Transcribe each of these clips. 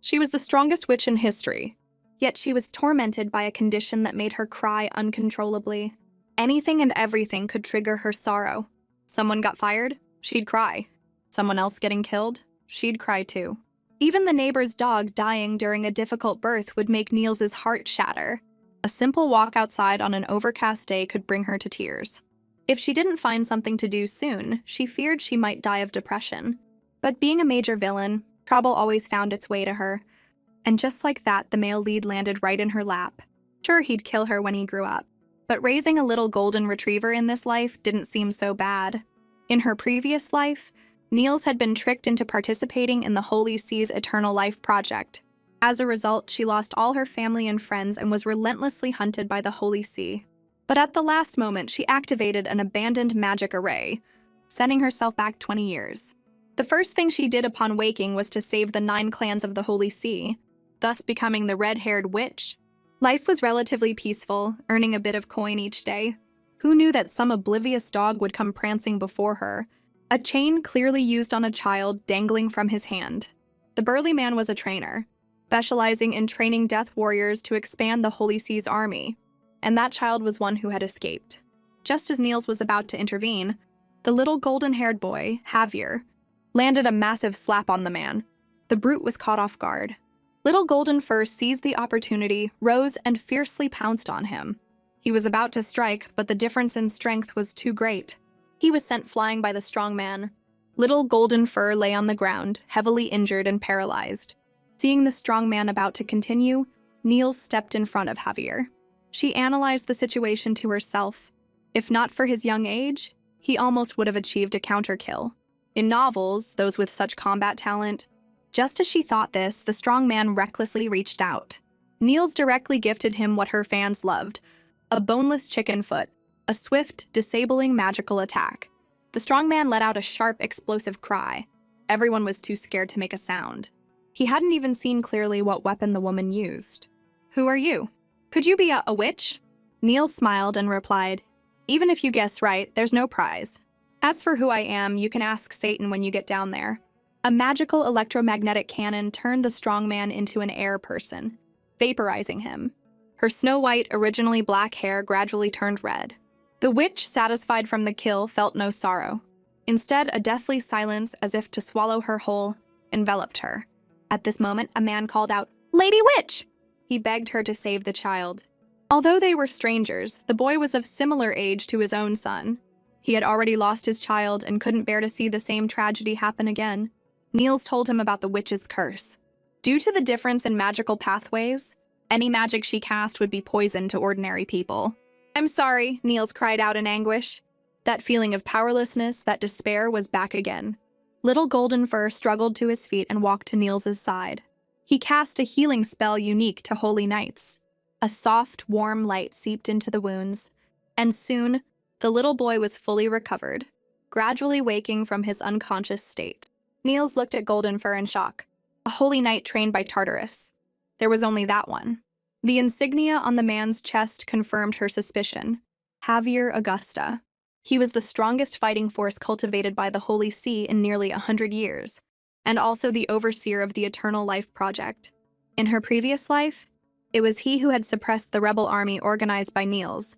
She was the strongest witch in history, yet she was tormented by a condition that made her cry uncontrollably. Anything and everything could trigger her sorrow. Someone got fired, she'd cry. Someone else getting killed, she'd cry too. Even the neighbor's dog dying during a difficult birth would make Niels's heart shatter. A simple walk outside on an overcast day could bring her to tears. If she didn't find something to do soon, she feared she might die of depression. But being a major villain, trouble always found its way to her. And just like that, the male lead landed right in her lap. Sure, he'd kill her when he grew up. But raising a little golden retriever in this life didn't seem so bad. In her previous life, Niels had been tricked into participating in the Holy See's Eternal Life Project. As a result, she lost all her family and friends and was relentlessly hunted by the Holy See. But at the last moment, she activated an abandoned magic array, sending herself back 20 years. The first thing she did upon waking was to save the 9 clans of the Holy See, thus becoming the red-haired witch. Life was relatively peaceful, earning a bit of coin each day. Who knew that some oblivious dog would come prancing before her, a chain clearly used on a child dangling from his hand. The burly man was a trainer, specializing in training death warriors to expand the Holy See's army, and that child was one who had escaped. Just as Niels was about to intervene, the little golden-haired boy, Javier, landed a massive slap on the man. The brute was caught off guard. Little Golden Fur seized the opportunity, rose, and fiercely pounced on him. He was about to strike, but the difference in strength was too great. He was sent flying by the strong man. Little Golden Fur lay on the ground, heavily injured and paralyzed. Seeing the strong man about to continue, Niels stepped in front of Javier. She analyzed the situation to herself. If not for his young age, he almost would have achieved a counter-kill. In novels, those with such combat talent, just as she thought this, the strong man recklessly reached out. Niels directly gifted him what her fans loved, a boneless chicken foot, a swift, disabling magical attack. The strong man let out a sharp, explosive cry. Everyone was too scared to make a sound. He hadn't even seen clearly what weapon the woman used. "Who are you? Could you be a witch?" Niels smiled and replied, "Even if you guess right, there's no prize. As for who I am, you can ask Satan when you get down there." A magical electromagnetic cannon turned the strong man into an air person, vaporizing him. Her snow-white, originally black hair gradually turned red. The witch, satisfied from the kill, felt no sorrow. Instead, a deathly silence, as if to swallow her whole, enveloped her. At this moment, a man called out, "Lady Witch!" He begged her to save the child. Although they were strangers, the boy was of similar age to his own son. He had already lost his child and couldn't bear to see the same tragedy happen again. Niels told him about the witch's curse. Due to the difference in magical pathways, any magic she cast would be poison to ordinary people. "I'm sorry," Niels cried out in anguish. That feeling of powerlessness, that despair, was back again. Little Golden Fur struggled to his feet and walked to Niels's side. He cast a healing spell unique to holy nights. A soft, warm light seeped into the wounds, and soon, the little boy was fully recovered, gradually waking from his unconscious state. Niels looked at Golden Fur in shock. A holy knight trained by Tartarus. There was only that one. The insignia on the man's chest confirmed her suspicion. Javier Augusta. He was the strongest fighting force cultivated by the Holy See in nearly 100 years, and also the overseer of the Eternal Life Project. In her previous life, it was he who had suppressed the rebel army organized by Niels,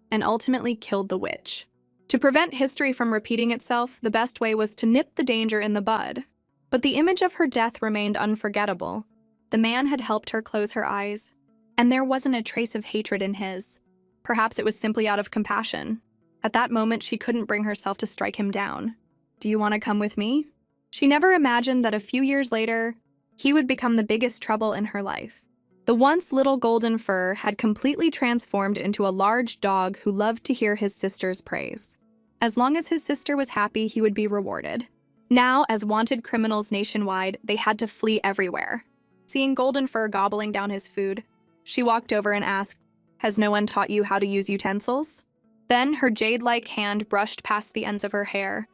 and ultimately killed the witch. To prevent history from repeating itself, the best way was to nip the danger in the bud. But the image of her death remained unforgettable. The man had helped her close her eyes, and there wasn't a trace of hatred in his. Perhaps it was simply out of compassion. At that moment, she couldn't bring herself to strike him down. "Do you want to come with me?" She never imagined that a few years later, he would become the biggest trouble in her life. The once little Golden Fur had completely transformed into a large dog who loved to hear his sister's praise. As long as his sister was happy, he would be rewarded. Now, as wanted criminals nationwide, they had to flee everywhere. Seeing Golden Fur gobbling down his food, she walked over and asked, "Has no one taught you how to use utensils?" Then her jade-like hand brushed past the ends of her hair,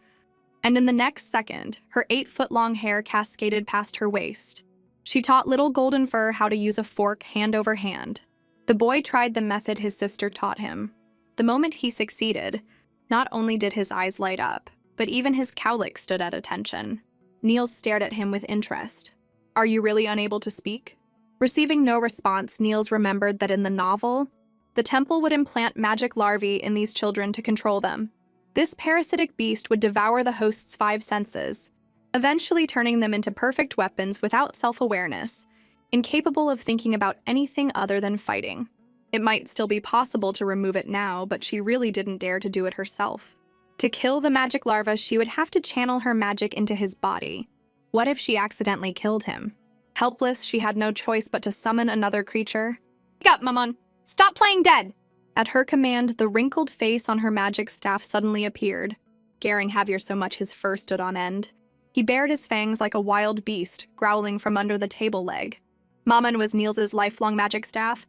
and in the next second, her 8-foot-long hair cascaded past her waist. She taught little Golden Fur how to use a fork hand over hand. The boy tried the method his sister taught him. The moment he succeeded, not only did his eyes light up, but even his cowlick stood at attention. Niels stared at him with interest. Are you really unable to speak? Receiving no response, Niels remembered that in the novel, the temple would implant magic larvae in these children to control them. This parasitic beast would devour the host's 5 senses, eventually turning them into perfect weapons without self-awareness, incapable of thinking about anything other than fighting. It might still be possible to remove it now, but she really didn't dare to do it herself. To kill the magic larva, she would have to channel her magic into his body. What if she accidentally killed him? Helpless, she had no choice but to summon another creature. Wake up, Maman! Stop playing dead! At her command, the wrinkled face on her magic staff suddenly appeared, scaring Javier so much his fur stood on end. He bared his fangs like a wild beast, growling from under the table leg. Maman was Niels's lifelong magic staff.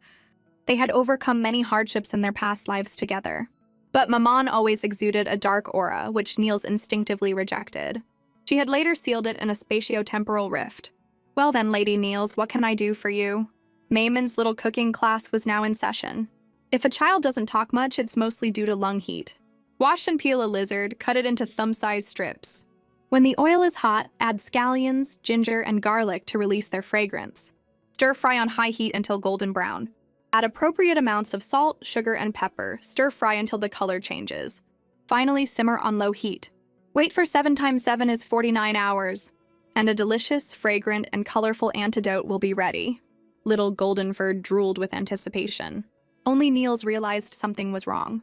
They had overcome many hardships in their past lives together. But Maman always exuded a dark aura, which Niels instinctively rejected. She had later sealed it in a spatio-temporal rift. Well then, Lady Niels, what can I do for you? Maymon's little cooking class was now in session. If a child doesn't talk much, it's mostly due to lung heat. Wash and peel a lizard, cut it into thumb-sized strips. When the oil is hot, add scallions, ginger, and garlic to release their fragrance. Stir-fry on high heat until golden brown. Add appropriate amounts of salt, sugar, and pepper. Stir-fry until the color changes. Finally, simmer on low heat. Wait for 7 times 7 is 49 hours, and a delicious, fragrant, and colorful antidote will be ready. Little Golden Fur drooled with anticipation. Only Niels realized something was wrong.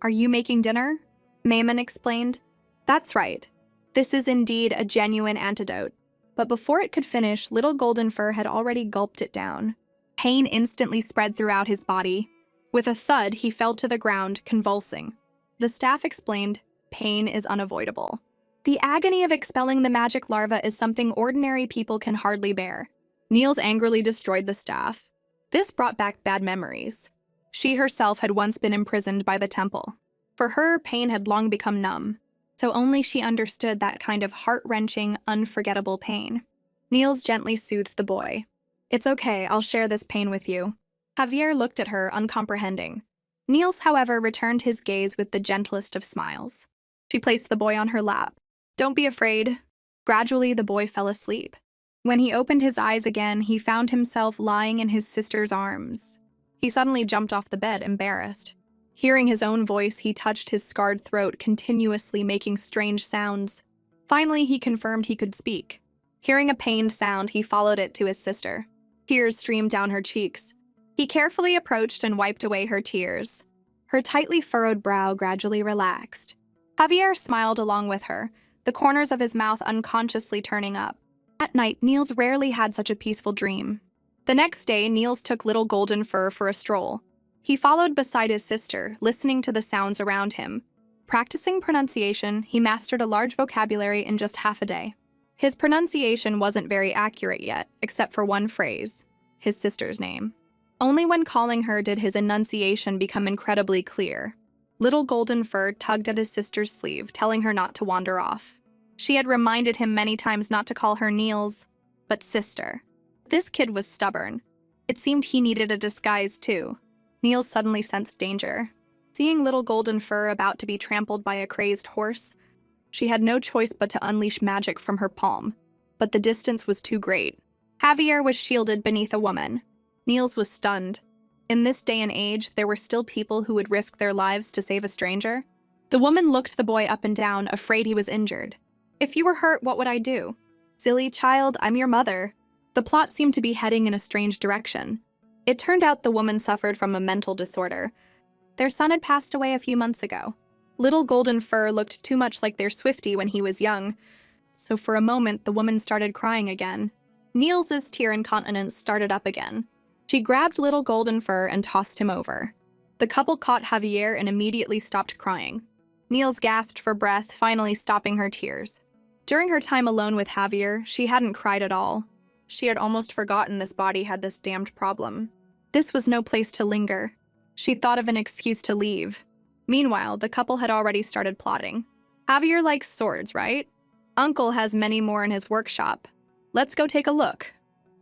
Are you making dinner? Maimon explained. That's right. This is indeed a genuine antidote. But before it could finish, Little Golden Fur had already gulped it down. Pain instantly spread throughout his body. With a thud, he fell to the ground, convulsing. The staff explained, pain is unavoidable. The agony of expelling the magic larva is something ordinary people can hardly bear. Niels angrily destroyed the staff. This brought back bad memories. She herself had once been imprisoned by the temple. For her, pain had long become numb, so only she understood that kind of heart-wrenching, unforgettable pain. Niels gently soothed the boy. It's okay, I'll share this pain with you. Javier looked at her, uncomprehending. Niels, however, returned his gaze with the gentlest of smiles. She placed the boy on her lap. Don't be afraid. Gradually, the boy fell asleep. When he opened his eyes again, he found himself lying in his sister's arms. He suddenly jumped off the bed, embarrassed. Hearing his own voice, he touched his scarred throat, continuously making strange sounds. Finally, he confirmed he could speak. Hearing a pained sound, he followed it to his sister. Tears streamed down her cheeks. He carefully approached and wiped away her tears. Her tightly furrowed brow gradually relaxed. Javier smiled along with her, the corners of his mouth unconsciously turning up. At night, Niels rarely had such a peaceful dream. The next day, Niels took Little Golden Fur for a stroll. He followed beside his sister, listening to the sounds around him. Practicing pronunciation, he mastered a large vocabulary in just half a day. His pronunciation wasn't very accurate yet, except for one phrase, his sister's name. Only when calling her did his enunciation become incredibly clear. Little Golden Fur tugged at his sister's sleeve, telling her not to wander off. She had reminded him many times not to call her Niels, but sister. This kid was stubborn. It seemed he needed a disguise too. Niels suddenly sensed danger. Seeing Little Golden Fur about to be trampled by a crazed horse, she had no choice but to unleash magic from her palm. But the distance was too great. Javier was shielded beneath a woman. Niels was stunned. In this day and age, there were still people who would risk their lives to save a stranger. The woman looked the boy up and down, afraid he was injured. If you were hurt, what would I do? Silly child, I'm your mother. The plot seemed to be heading in a strange direction. It turned out the woman suffered from a mental disorder. Their son had passed away a few months ago. Little Golden Fur looked too much like their Swiftie when he was young, so for a moment the woman started crying again. Niels's tear incontinence started up again. She grabbed Little Golden Fur and tossed him over. The couple caught Javier and immediately stopped crying. Niels gasped for breath, finally stopping her tears. During her time alone with Javier, she hadn't cried at all. She had almost forgotten this body had this damned problem. This was no place to linger. She thought of an excuse to leave. Meanwhile, the couple had already started plotting. Javier likes swords, right? Uncle has many more in his workshop. Let's go take a look.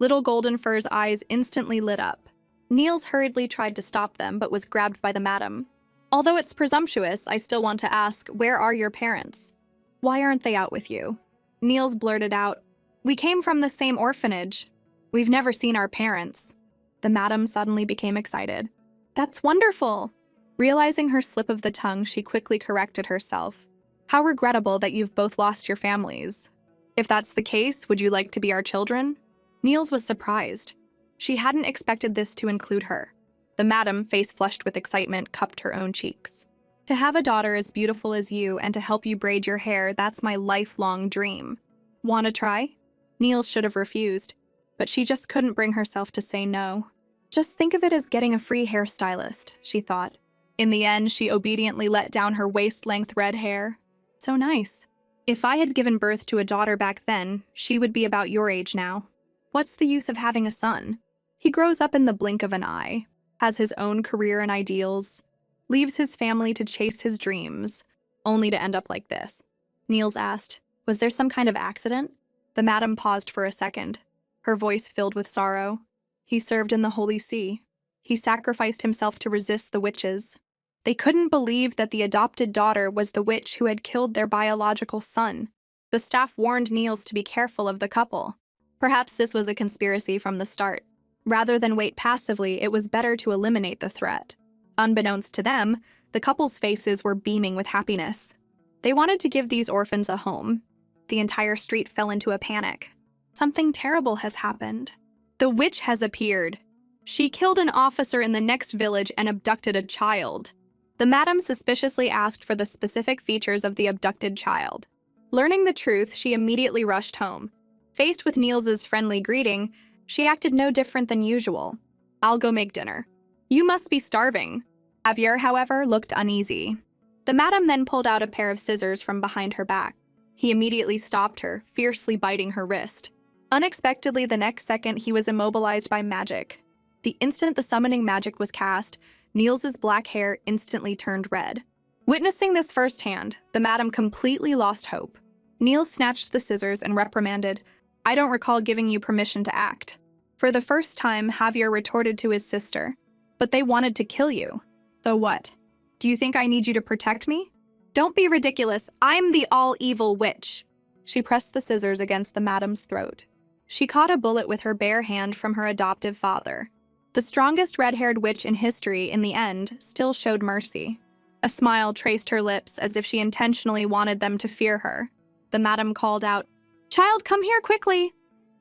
Little Golden Fur's eyes instantly lit up. Niels hurriedly tried to stop them, but was grabbed by the madam. Although it's presumptuous, I still want to ask, where are your parents? Why aren't they out with you? Niels blurted out, We came from the same orphanage. We've never seen our parents. The madam suddenly became excited. That's wonderful! Realizing her slip of the tongue, she quickly corrected herself. How regrettable that you've both lost your families. If that's the case, would you like to be our children? Niels was surprised. She hadn't expected this to include her. The madam, face flushed with excitement, cupped her own cheeks. To have a daughter as beautiful as you and to help you braid your hair, that's my lifelong dream. Wanna try? Niels should have refused, but she just couldn't bring herself to say no. Just think of it as getting a free hairstylist, she thought. In the end, she obediently let down her waist-length red hair. So nice. If I had given birth to a daughter back then, she would be about your age now. What's the use of having a son? He grows up in the blink of an eye, has his own career and ideals, leaves his family to chase his dreams, only to end up like this. Niels asked, was there some kind of accident? The madam paused for a second, her voice filled with sorrow. He served in the Holy See. He sacrificed himself to resist the witches. They couldn't believe that the adopted daughter was the witch who had killed their biological son. The staff warned Niels to be careful of the couple. Perhaps this was a conspiracy from the start. Rather than wait passively, it was better to eliminate the threat. Unbeknownst to them, the couple's faces were beaming with happiness. They wanted to give these orphans a home. The entire street fell into a panic. Something terrible has happened. The witch has appeared. She killed an officer in the next village and abducted a child. The madam suspiciously asked for the specific features of the abducted child. Learning the truth, she immediately rushed home. Faced with Niels's friendly greeting, she acted no different than usual. I'll go make dinner. You must be starving. Javier, however, looked uneasy. The madam then pulled out a pair of scissors from behind her back. He immediately stopped her, fiercely biting her wrist. Unexpectedly, the next second, he was immobilized by magic. The instant the summoning magic was cast, Niels's black hair instantly turned red. Witnessing this firsthand, the madam completely lost hope. Niels snatched the scissors and reprimanded, I don't recall giving you permission to act. For the first time, Javier retorted to his sister, but they wanted to kill you. So what? Do you think I need you to protect me? Don't be ridiculous. I'm the all-evil witch. She pressed the scissors against the madam's throat. She caught a bullet with her bare hand from her adoptive father. The strongest red-haired witch in history, in the end, still showed mercy. A smile traced her lips as if she intentionally wanted them to fear her. The madam called out, Child, come here quickly.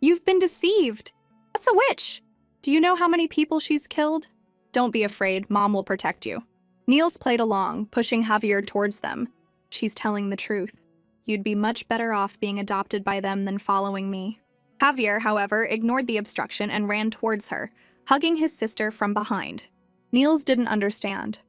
You've been deceived. That's a witch. Do you know how many people she's killed? Don't be afraid, Mom will protect you. Niels played along, pushing Javier towards them. She's telling the truth. You'd be much better off being adopted by them than following me. Javier, however, ignored the obstruction and ran towards her, hugging his sister from behind. Niels didn't understand.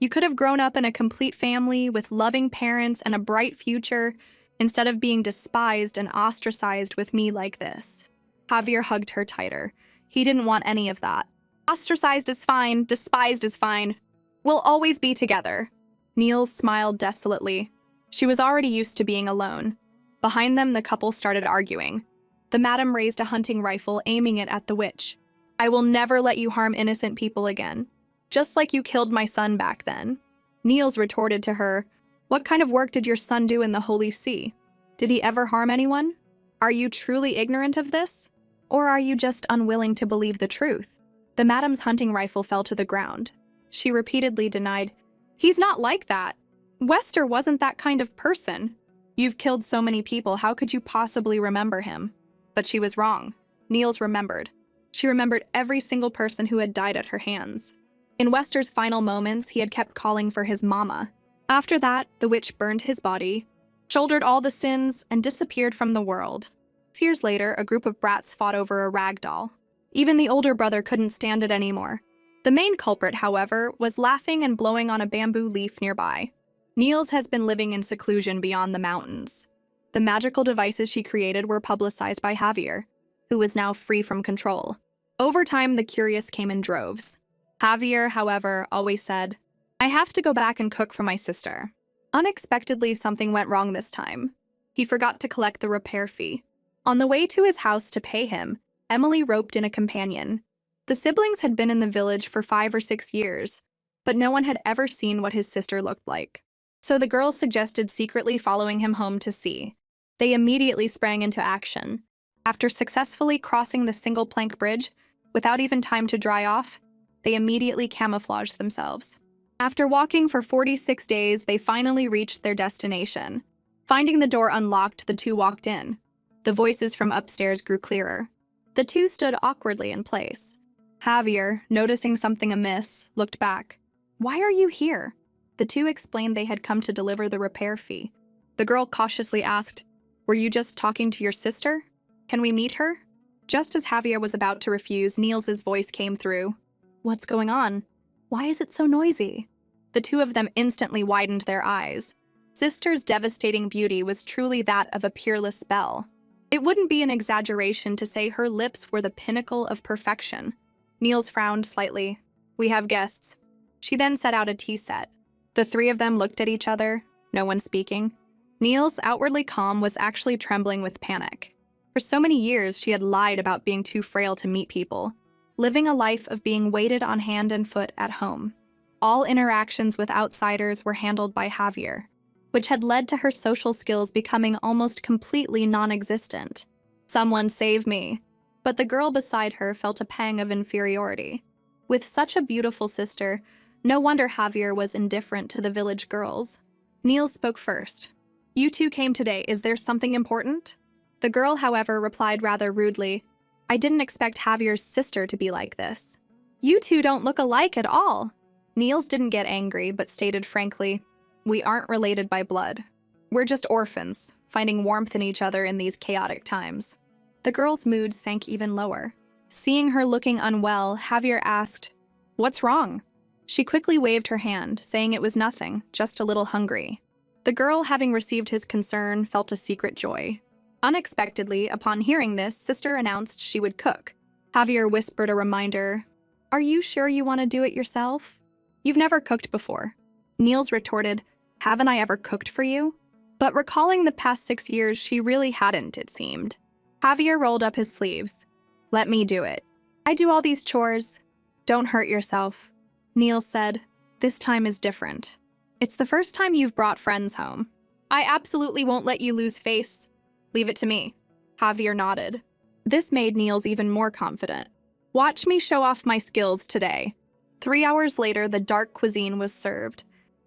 You could have grown up in a complete family with loving parents and a bright future, instead of being despised and ostracized with me like this. Javier hugged her tighter. He didn't want any of that. Ostracized is fine, despised is fine. We'll always be together. Niels smiled desolately. She was already used to being alone. Behind them, the couple started arguing. The madam raised a hunting rifle, aiming it at the witch. I will never let you harm innocent people again. Just like you killed my son back then. Niels retorted to her, What kind of work did your son do in the Holy See? Did he ever harm anyone? Are you truly ignorant of this? Or are you just unwilling to believe the truth? The madam's hunting rifle fell to the ground. She repeatedly denied, He's not like that. Wester wasn't that kind of person. You've killed so many people, how could you possibly remember him? But she was wrong. Niels remembered. She remembered every single person who had died at her hands. In Wester's final moments, he had kept calling for his mama. After that, the witch burned his body, shouldered all the sins, and disappeared from the world. 6 years later, a group of brats fought over a rag doll. Even the older brother couldn't stand it anymore. The main culprit, however, was laughing and blowing on a bamboo leaf nearby. Niels has been living in seclusion beyond the mountains. The magical devices she created were publicized by Javier, who was now free from control. Over time, the curious came in droves. Javier, however, always said, I have to go back and cook for my sister. Unexpectedly, something went wrong this time. He forgot to collect the repair fee. On the way to his house to pay him, Emily roped in a companion. The siblings had been in the village for 5 or 6 years, but no one had ever seen what his sister looked like. So the girls suggested secretly following him home to see. They immediately sprang into action. After successfully crossing the single-plank bridge, without even time to dry off, they immediately camouflaged themselves. After walking for 46 days, they finally reached their destination. Finding the door unlocked, the two walked in. The voices from upstairs grew clearer. The two stood awkwardly in place. Javier, noticing something amiss, looked back. "Why are you here?" The two explained they had come to deliver the repair fee. The girl cautiously asked, "Were you just talking to your sister? Can we meet her?" Just as Javier was about to refuse, Niels's voice came through. "What's going on? Why is it so noisy?" The two of them instantly widened their eyes. Sister's devastating beauty was truly that of a peerless spell. It wouldn't be an exaggeration to say her lips were the pinnacle of perfection. Niels frowned slightly. "We have guests." She then set out a tea set. The three of them looked at each other, no one speaking. Niels, outwardly calm, was actually trembling with panic. For so many years, she had lied about being too frail to meet people, living a life of being waited on hand and foot at home. All interactions with outsiders were handled by Javier, which had led to her social skills becoming almost completely non-existent. "Someone save me." But the girl beside her felt a pang of inferiority. With such a beautiful sister, no wonder Javier was indifferent to the village girls. Niels spoke first. "You two came today. Is there something important?" The girl, however, replied rather rudely, "I didn't expect Javier's sister to be like this." "You two don't look alike at all." Niels didn't get angry, but stated frankly, "We aren't related by blood. We're just orphans, finding warmth in each other in these chaotic times." The girl's mood sank even lower. Seeing her looking unwell, Javier asked, "What's wrong?" She quickly waved her hand, saying it was nothing, just a little hungry. The girl, having received his concern, felt a secret joy. Unexpectedly, upon hearing this, Sister announced she would cook. Javier whispered a reminder, "Are you sure you want to do it yourself? You've never cooked before." Niels retorted, "Haven't I ever cooked for you?" But recalling the past 6 years, she really hadn't, it seemed. Javier rolled up his sleeves. "Let me do it. I do all these chores." "Don't hurt yourself," Niels said. "This time is different. It's the first time you've brought friends home. I absolutely won't let you lose face. Leave it to me." Javier nodded. This made Niels even more confident. "Watch me show off my skills today." 3 hours later, the dark cuisine was served.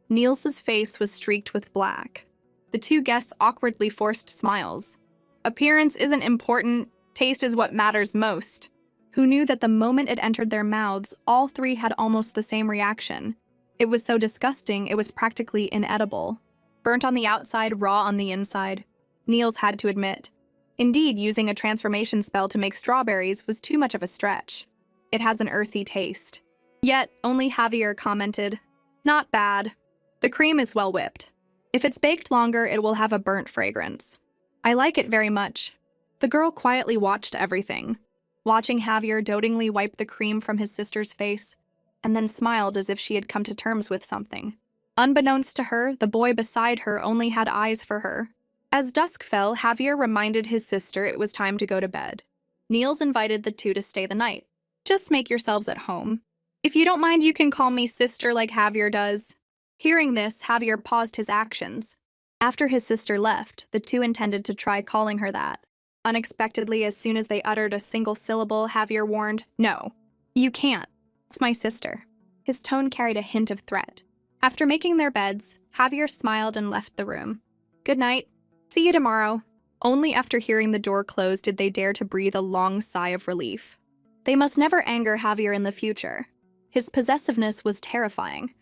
Niels's face was streaked with black. The two guests awkwardly forced smiles. Appearance isn't important, taste is what matters most. Who knew that the moment it entered their mouths, all three had almost the same reaction. It was so disgusting, it was practically inedible. Burnt on the outside, raw on the inside. Niels had to admit. Indeed, using a transformation spell to make strawberries was too much of a stretch. It has an earthy taste. Yet, only Javier commented, "Not bad. The cream is well whipped. If it's baked longer, it will have a burnt fragrance. I like it very much." The girl quietly watched everything, watching Javier dotingly wipe the cream from his sister's face, and then smiled as if she had come to terms with something. Unbeknownst to her, the boy beside her only had eyes for her. As dusk fell, Javier reminded his sister it was time to go to bed. Niels invited the two to stay the night. "Just make yourselves at home. If you don't mind, you can call me sister like Javier does." Hearing this, Javier paused his actions. After his sister left, the two intended to try calling her that. Unexpectedly, as soon as they uttered a single syllable, Javier warned, "No, you can't. It's my sister." His tone carried a hint of threat. After making their beds, Javier smiled and left the room. "Good night. See you tomorrow." Only after hearing the door close did they dare to breathe a long sigh of relief. They must never anger Javier in the future. His possessiveness was terrifying.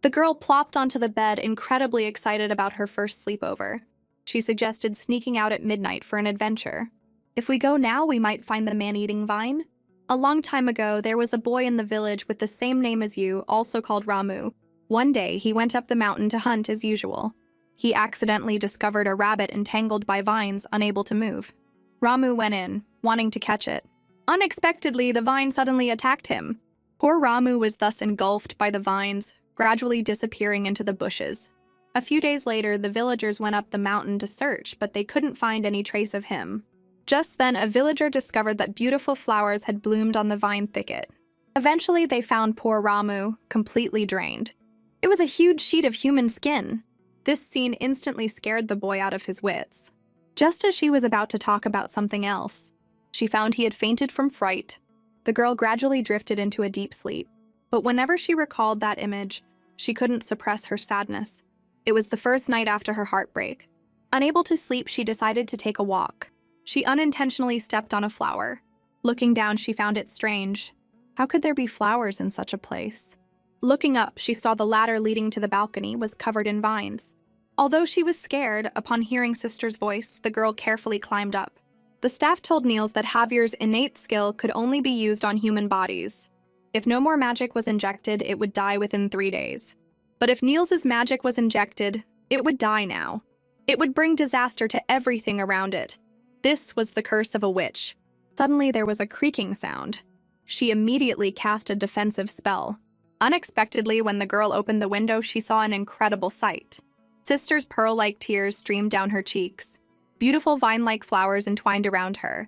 The girl plopped onto the bed, incredibly excited about her first sleepover. She suggested sneaking out at midnight for an adventure. "If we go now, we might find the man-eating vine." A long time ago, there was a boy in the village with the same name as you, also called Ramu. One day, he went up the mountain to hunt as usual. He accidentally discovered a rabbit entangled by vines, unable to move. Ramu went in, wanting to catch it. Unexpectedly, the vine suddenly attacked him. Poor Ramu was thus engulfed by the vines, gradually disappearing into the bushes. A few days later, the villagers went up the mountain to search, but they couldn't find any trace of him. Just then, a villager discovered that beautiful flowers had bloomed on the vine thicket. Eventually, they found poor Ramu, completely drained. It was a huge sheet of human skin. This scene instantly scared the boy out of his wits. Just as she was about to talk about something else, she found he had fainted from fright. The girl gradually drifted into a deep sleep, but whenever she recalled that image, she couldn't suppress her sadness. It was the first night after her heartbreak. Unable to sleep, she decided to take a walk. She unintentionally stepped on a flower. Looking down, she found it strange. How could there be flowers in such a place? Looking up, she saw the ladder leading to the balcony was covered in vines. Although she was scared, upon hearing Sister's voice, the girl carefully climbed up. The staff told Niels that Javier's innate skill could only be used on human bodies. If no more magic was injected, it would die within 3 days. But if Niels's magic was injected, it would die now. It would bring disaster to everything around it. This was the curse of a witch. Suddenly there was a creaking sound. She immediately cast a defensive spell. Unexpectedly, when the girl opened the window, she saw an incredible sight. Sister's pearl-like tears streamed down her cheeks. Beautiful vine-like flowers entwined around her.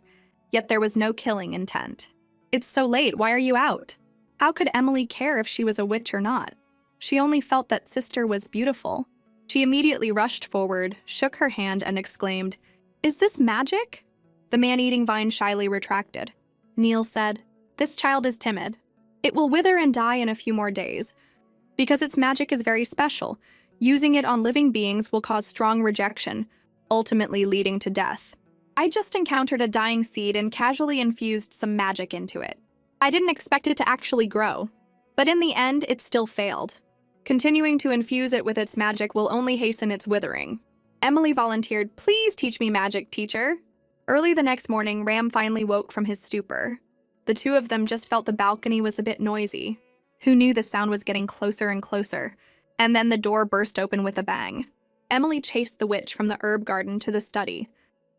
Yet there was no killing intent. "It's so late, why are you out?" How could Emily care if she was a witch or not? She only felt that Sister was beautiful. She immediately rushed forward, shook her hand, and exclaimed, "Is this magic?" The man-eating vine shyly retracted. Niels said, "This child is timid. It will wither and die in a few more days. Because its magic is very special, using it on living beings will cause strong rejection, ultimately leading to death. I just encountered a dying seed and casually infused some magic into it. I didn't expect it to actually grow. But in the end, it still failed. Continuing to infuse it with its magic will only hasten its withering." Emily volunteered, "Please teach me magic, teacher." Early the next morning, Ram finally woke from his stupor. The two of them just felt the balcony was a bit noisy. Who knew the sound was getting closer and closer? And then the door burst open with a bang. Emily chased the witch from the herb garden to the study,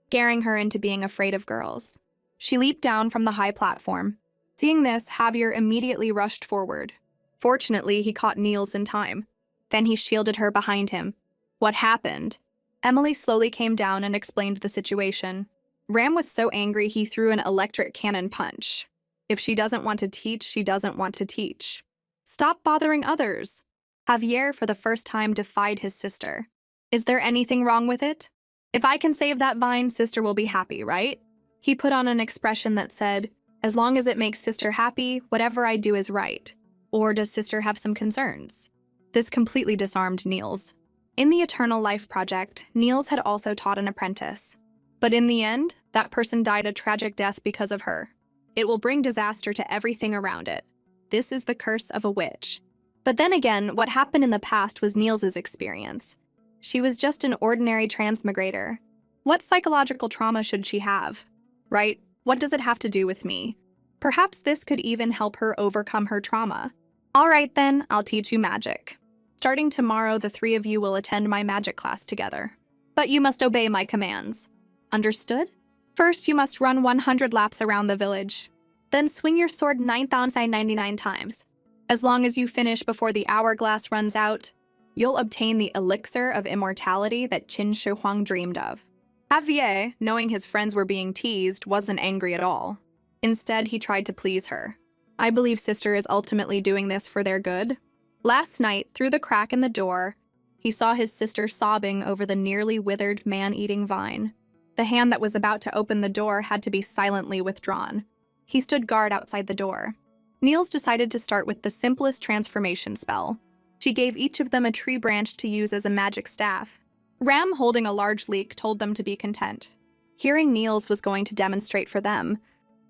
scaring her into being afraid of girls. She leaped down from the high platform. Seeing this, Javier immediately rushed forward. Fortunately, he caught Niels in time. Then he shielded her behind him. "What happened?" Emily slowly came down and explained the situation. Ram was so angry he threw an electric cannon punch. If she doesn't want to teach, she doesn't want to teach. Stop bothering others. Javier, for the first time, defied his sister. "Is there anything wrong with it? If I can save that vine, Sister will be happy, right?" He put on an expression that said, "As long as it makes Sister happy, whatever I do is right." Or does Sister have some concerns? This completely disarmed Niels. In the Eternal Life Project, Niels had also taught an apprentice. But in the end, that person died a tragic death because of her. It will bring disaster to everything around it. This is the curse of a witch. But then again, what happened in the past was Niels's experience. She was just an ordinary transmigrator. What psychological trauma should she have? Right? What does it have to do with me? Perhaps this could even help her overcome her trauma. All right then, I'll teach you magic. Starting tomorrow, the 3 of you will attend my magic class together. But you must obey my commands. Understood? First, you must run 100 laps around the village. Then swing your sword 9,099 times. As long as you finish before the hourglass runs out, you'll obtain the elixir of immortality that Qin Shi Huang dreamed of." Javier, knowing his friends were being teased, wasn't angry at all. Instead, he tried to please her. "I believe Sister is ultimately doing this for their good." Last night, through the crack in the door, he saw his sister sobbing over the nearly withered man-eating vine. The hand that was about to open the door had to be silently withdrawn. He stood guard outside the door. Niels decided to start with the simplest transformation spell. She gave each of them a tree branch to use as a magic staff. Ram, holding a large leek, told them to be content. Hearing Niels was going to demonstrate for them,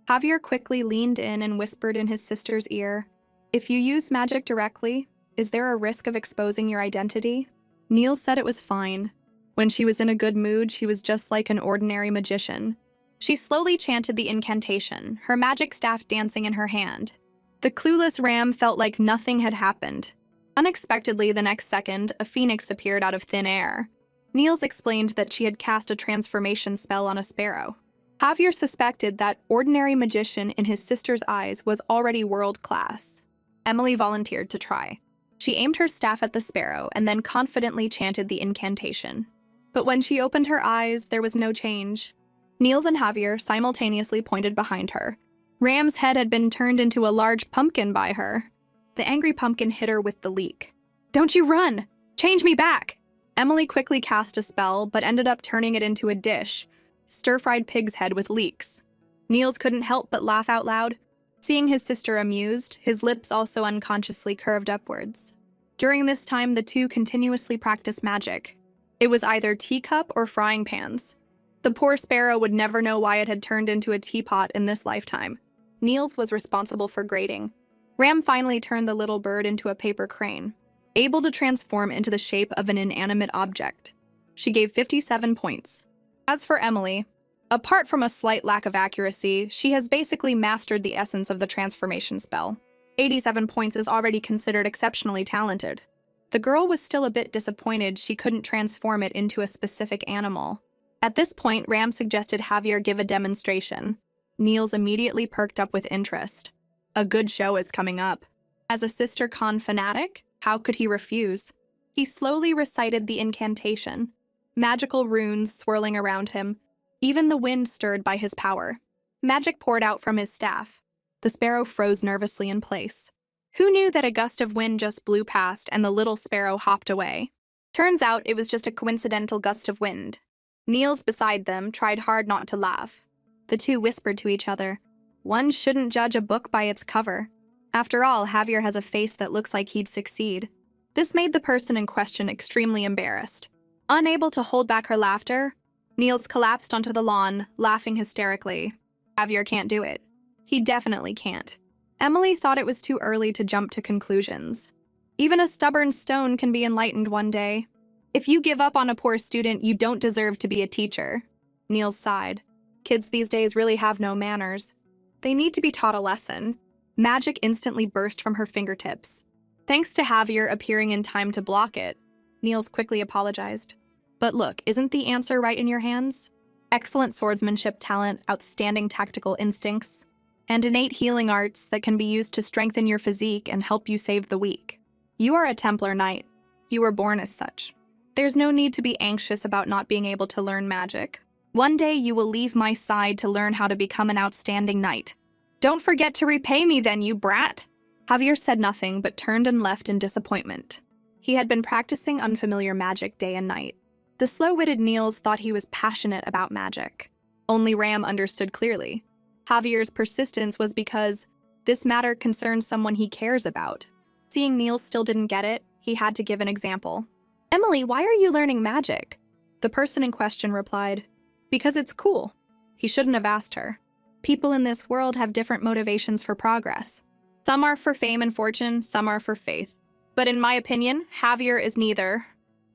Javier quickly leaned in and whispered in his sister's ear, "If you use magic directly, is there a risk of exposing your identity?" Niels said it was fine. When she was in a good mood, she was just like an ordinary magician. She slowly chanted the incantation, her magic staff dancing in her hand. The clueless Ram felt like nothing had happened. Unexpectedly, the next second, a phoenix appeared out of thin air. Niels explained that she had cast a transformation spell on a sparrow. Javier suspected that ordinary magician in his sister's eyes was already world-class. Emily volunteered to try. She aimed her staff at the sparrow and then confidently chanted the incantation. But when she opened her eyes, there was no change. Niels and Javier simultaneously pointed behind her. Ram's head had been turned into a large pumpkin by her. The angry pumpkin hit her with the leek. "Don't you run! Change me back!" Emily quickly cast a spell, but ended up turning it into a dish, stir-fried pig's head with leeks. Niels couldn't help but laugh out loud. Seeing his sister amused, his lips also unconsciously curved upwards. During this time, the two continuously practiced magic. It was either teacup or frying pans. The poor sparrow would never know why it had turned into a teapot in this lifetime. Niels was responsible for grading. Ram finally turned the little bird into a paper crane, able to transform into the shape of an inanimate object. She gave 57 points. As for Emily, apart from a slight lack of accuracy, she has basically mastered the essence of the transformation spell. 87 points is already considered exceptionally talented. The girl was still a bit disappointed she couldn't transform it into a specific animal. At this point, Ram suggested Javier give a demonstration. Niels immediately perked up with interest. A good show is coming up. As a Sister Con fanatic, how could he refuse? He slowly recited the incantation, magical runes swirling around him, even the wind stirred by his power. Magic poured out from his staff. The sparrow froze nervously in place. Who knew that a gust of wind just blew past and the little sparrow hopped away? Turns out it was just a coincidental gust of wind. Niels beside them tried hard not to laugh. The two whispered to each other. One shouldn't judge a book by its cover. After all, Javier has a face that looks like he'd succeed. This made the person in question extremely embarrassed. Unable to hold back her laughter, Niels collapsed onto the lawn, laughing hysterically. Javier can't do it. He definitely can't. Emily thought it was too early to jump to conclusions. Even a stubborn stone can be enlightened one day. If you give up on a poor student, you don't deserve to be a teacher. Niels sighed. Kids these days really have no manners. They need to be taught a lesson. Magic instantly burst from her fingertips. Thanks to Javier appearing in time to block it, Niels quickly apologized. But look, isn't the answer right in your hands? Excellent swordsmanship talent, outstanding tactical instincts, and innate healing arts that can be used to strengthen your physique and help you save the weak. You are a Templar Knight. You were born as such. There's no need to be anxious about not being able to learn magic. One day you will leave my side to learn how to become an outstanding knight. Don't forget to repay me then, you brat! Javier said nothing but turned and left in disappointment. He had been practicing unfamiliar magic day and night. The slow-witted Niels thought he was passionate about magic. Only Ram understood clearly. Javier's persistence was because this matter concerned someone he cares about. Seeing Niels still didn't get it, he had to give an example. Emily, why are you learning magic? The person in question replied, because it's cool. He shouldn't have asked her. People in this world have different motivations for progress. Some are for fame and fortune, some are for faith. But in my opinion, Javier is neither.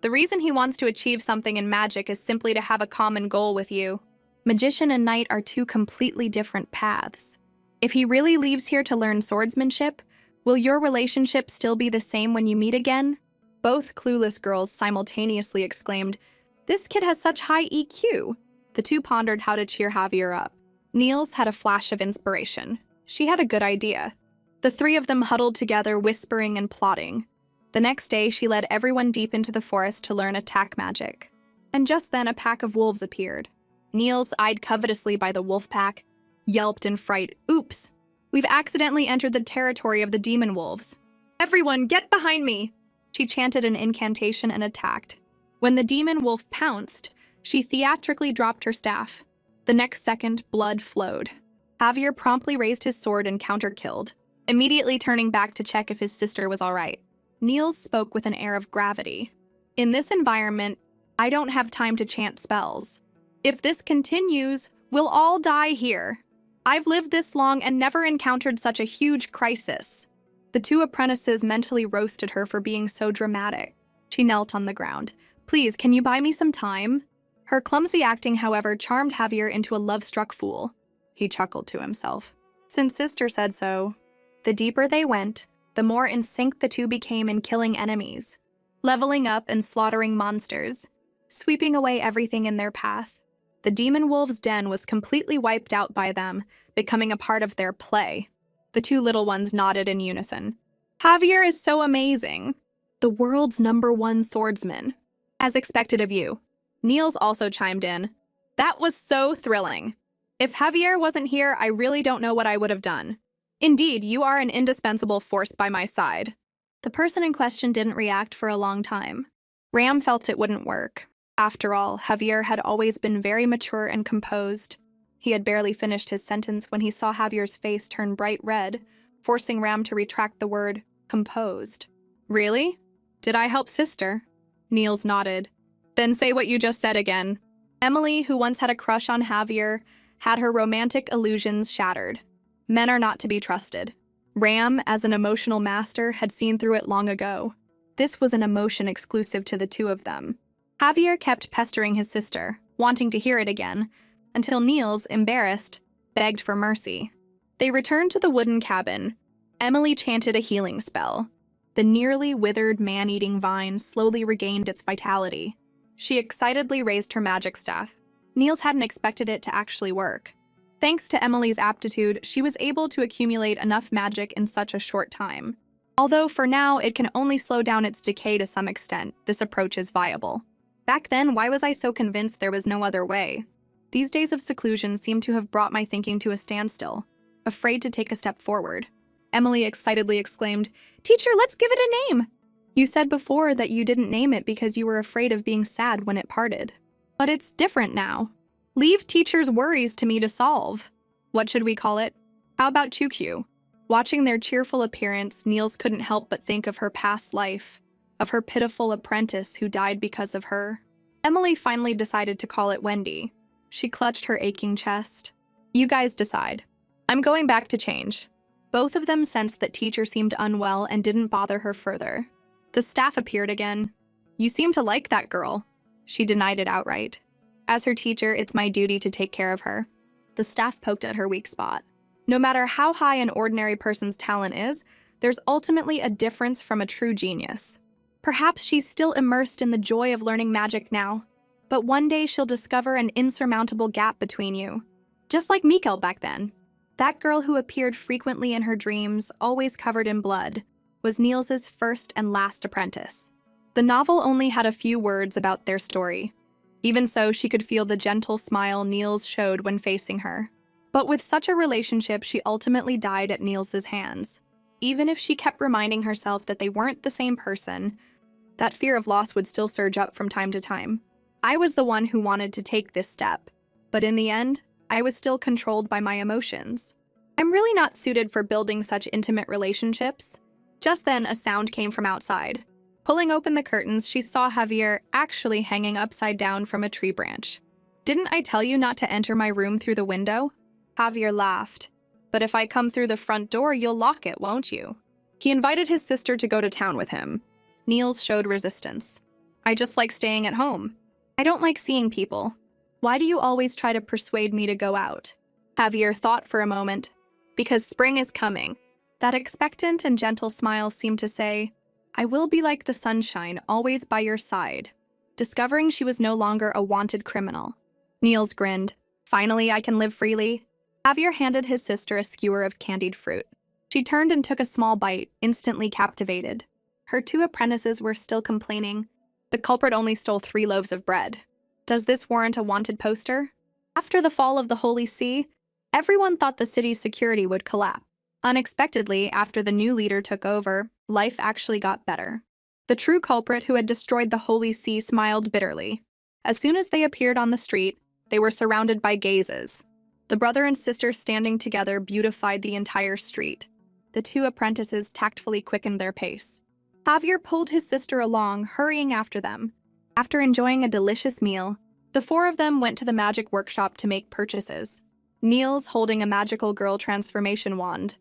The reason he wants to achieve something in magic is simply to have a common goal with you. Magician and knight are two completely different paths. If he really leaves here to learn swordsmanship, will your relationship still be the same when you meet again? Both clueless girls simultaneously exclaimed, "This kid has such high EQ." The two pondered how to cheer Javier up. Niels had a flash of inspiration. She had a good idea. The three of them huddled together, whispering and plotting. The next day, she led everyone deep into the forest to learn attack magic. And just then, a pack of wolves appeared. Niels, eyed covetously by the wolf pack, yelped in fright, "Oops! We've accidentally entered the territory of the demon wolves. Everyone, get behind me!" She chanted an incantation and attacked. When the demon wolf pounced, she theatrically dropped her staff. The next second, blood flowed. Javier promptly raised his sword and counter-killed, immediately turning back to check if his sister was all right. Niels spoke with an air of gravity. In this environment, I don't have time to chant spells. If this continues, we'll all die here. I've lived this long and never encountered such a huge crisis. The two apprentices mentally roasted her for being so dramatic. She knelt on the ground. Please, can you buy me some time? Her clumsy acting, however, charmed Javier into a love-struck fool. He chuckled to himself. Since Sister said so. The deeper they went, the more in sync the two became in killing enemies, leveling up and slaughtering monsters, sweeping away everything in their path. The demon wolves' den was completely wiped out by them, becoming a part of their play. The two little ones nodded in unison. Javier is so amazing. The world's #1 swordsman. As expected of you. Niels also chimed in. That was so thrilling. If Javier wasn't here, I really don't know what I would have done. Indeed, you are an indispensable force by my side. The person in question didn't react for a long time. Ram felt it wouldn't work. After all, Javier had always been very mature and composed. He had barely finished his sentence when he saw Javier's face turn bright red, forcing Ram to retract the word composed. Really? Did I help sister? Niels nodded. Then say what you just said again. Emily, who once had a crush on Javier, had her romantic illusions shattered. Men are not to be trusted. Ram, as an emotional master, had seen through it long ago. This was an emotion exclusive to the two of them. Javier kept pestering his sister, wanting to hear it again, until Niels, embarrassed, begged for mercy. They returned to the wooden cabin. Emily chanted a healing spell. The nearly withered man-eating vine slowly regained its vitality. She excitedly raised her magic staff. Niels hadn't expected it to actually work. Thanks to Emily's aptitude, she was able to accumulate enough magic in such a short time. Although for now it can only slow down its decay to some extent, this approach is viable. Back then, why was I so convinced there was no other way? These days of seclusion seem to have brought my thinking to a standstill, afraid to take a step forward. Emily excitedly exclaimed, "Teacher, let's give it a name!" You said before that you didn't name it because you were afraid of being sad when it parted. But it's different now. Leave teachers' worries to me to solve. What should we call it? How about Chukyu? Watching their cheerful appearance, Niels couldn't help but think of her past life, of her pitiful apprentice who died because of her. Emily finally decided to call it Wendy. She clutched her aching chest. You guys decide. I'm going back to change. Both of them sensed that teacher seemed unwell and didn't bother her further. The staff appeared again. You seem to like that girl. She denied it outright. As her teacher, it's my duty to take care of her. The staff poked at her weak spot. No matter how high an ordinary person's talent is, there's ultimately a difference from a true genius. Perhaps she's still immersed in the joy of learning magic now, but one day she'll discover an insurmountable gap between you. Just like Mikkel back then. That girl who appeared frequently in her dreams, always covered in blood, was Niels's first and last apprentice. The novel only had a few words about their story. Even so, she could feel the gentle smile Niels showed when facing her. But with such a relationship, she ultimately died at Niels's hands. Even if she kept reminding herself that they weren't the same person, that fear of loss would still surge up from time to time. I was the one who wanted to take this step, but in the end, I was still controlled by my emotions. I'm really not suited for building such intimate relationships. Just then, a sound came from outside. Pulling open the curtains, she saw Javier actually hanging upside down from a tree branch. Didn't I tell you not to enter my room through the window? Javier laughed. But if I come through the front door, you'll lock it, won't you? He invited his sister to go to town with him. Niels showed resistance. I just like staying at home. I don't like seeing people. Why do you always try to persuade me to go out? Javier thought for a moment. Because spring is coming. That expectant and gentle smile seemed to say, I will be like the sunshine, always by your side. Discovering she was no longer a wanted criminal. Niels grinned. Finally, I can live freely. Javier handed his sister a skewer of candied fruit. She turned and took a small bite, instantly captivated. Her two apprentices were still complaining. The culprit only stole 3 loaves of bread. Does this warrant a wanted poster? After the fall of the Holy See, everyone thought the city's security would collapse. Unexpectedly, after the new leader took over, life actually got better. The true culprit who had destroyed the Holy See smiled bitterly. As soon as they appeared on the street, they were surrounded by gazes. The brother and sister standing together beautified the entire street. The 2 apprentices tactfully quickened their pace. Javier pulled his sister along, hurrying after them. After enjoying a delicious meal, the 4 of them went to the magic workshop to make purchases. Niels, holding a magical girl transformation wand,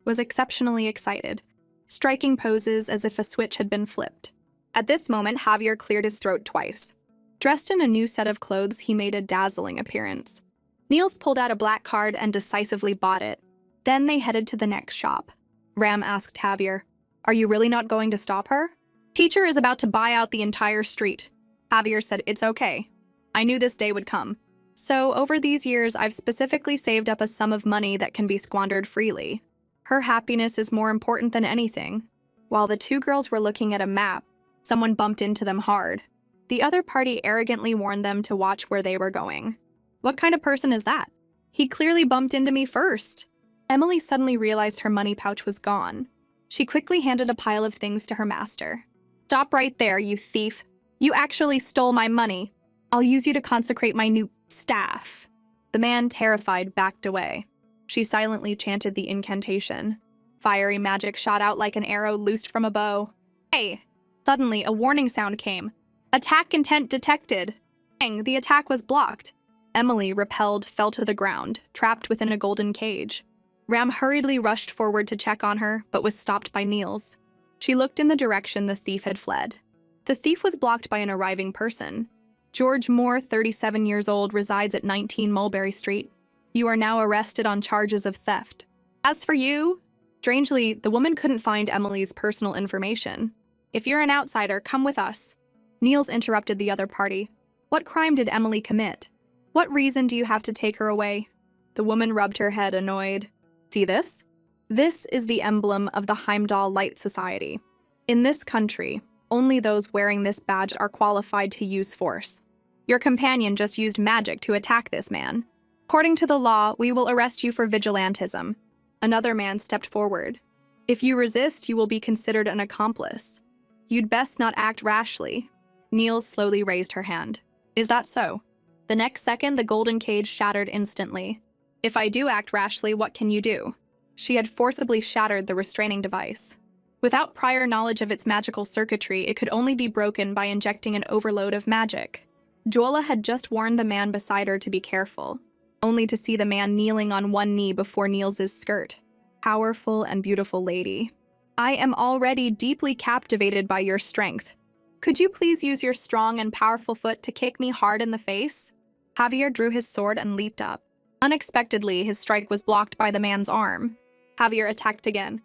was exceptionally excited, striking poses as if a switch had been flipped. At this moment, Javier cleared his throat twice. Dressed in a new set of clothes, he made a dazzling appearance. Niels pulled out a black card and decisively bought it. Then they headed to the next shop. Ram asked Javier, Are you really not going to stop her? Teacher is about to buy out the entire street. Javier said, It's okay. I knew this day would come. So, over these years, I've specifically saved up a sum of money that can be squandered freely. Her happiness is more important than anything. While the 2 girls were looking at a map, someone bumped into them hard. The other party arrogantly warned them to watch where they were going. What kind of person is that? He clearly bumped into me first. Emily suddenly realized her money pouch was gone. She quickly handed a pile of things to her master. Stop right there, you thief. You actually stole my money. I'll use you to consecrate my new staff. The man, terrified, backed away. She silently chanted the incantation. Fiery magic shot out like an arrow loosed from a bow. Hey! Suddenly, a warning sound came. Attack intent detected. Bang! The attack was blocked. Emily, repelled, fell to the ground, trapped within a golden cage. Ram hurriedly rushed forward to check on her, but was stopped by Niels. She looked in the direction the thief had fled. The thief was blocked by an arriving person. George Moore, 37 years old, resides at 19 Mulberry Street. You are now arrested on charges of theft. As for you... Strangely, the woman couldn't find Emily's personal information. If you're an outsider, come with us. Niels interrupted the other party. What crime did Emily commit? What reason do you have to take her away? The woman rubbed her head, annoyed. See this? This is the emblem of the Heimdall Light Society. In this country, only those wearing this badge are qualified to use force. Your companion just used magic to attack this man. According to the law, we will arrest you for vigilantism. Another man stepped forward. If you resist, you will be considered an accomplice. You'd best not act rashly. Niels slowly raised her hand. Is that so? The next second, the golden cage shattered instantly. If I do act rashly, what can you do? She had forcibly shattered the restraining device. Without prior knowledge of its magical circuitry, it could only be broken by injecting an overload of magic. Jola had just warned the man beside her to be careful, only to see the man kneeling on one knee before Niels's skirt. Powerful and beautiful lady. I am already deeply captivated by your strength. Could you please use your strong and powerful foot to kick me hard in the face? Javier drew his sword and leaped up. Unexpectedly, his strike was blocked by the man's arm. Javier attacked again.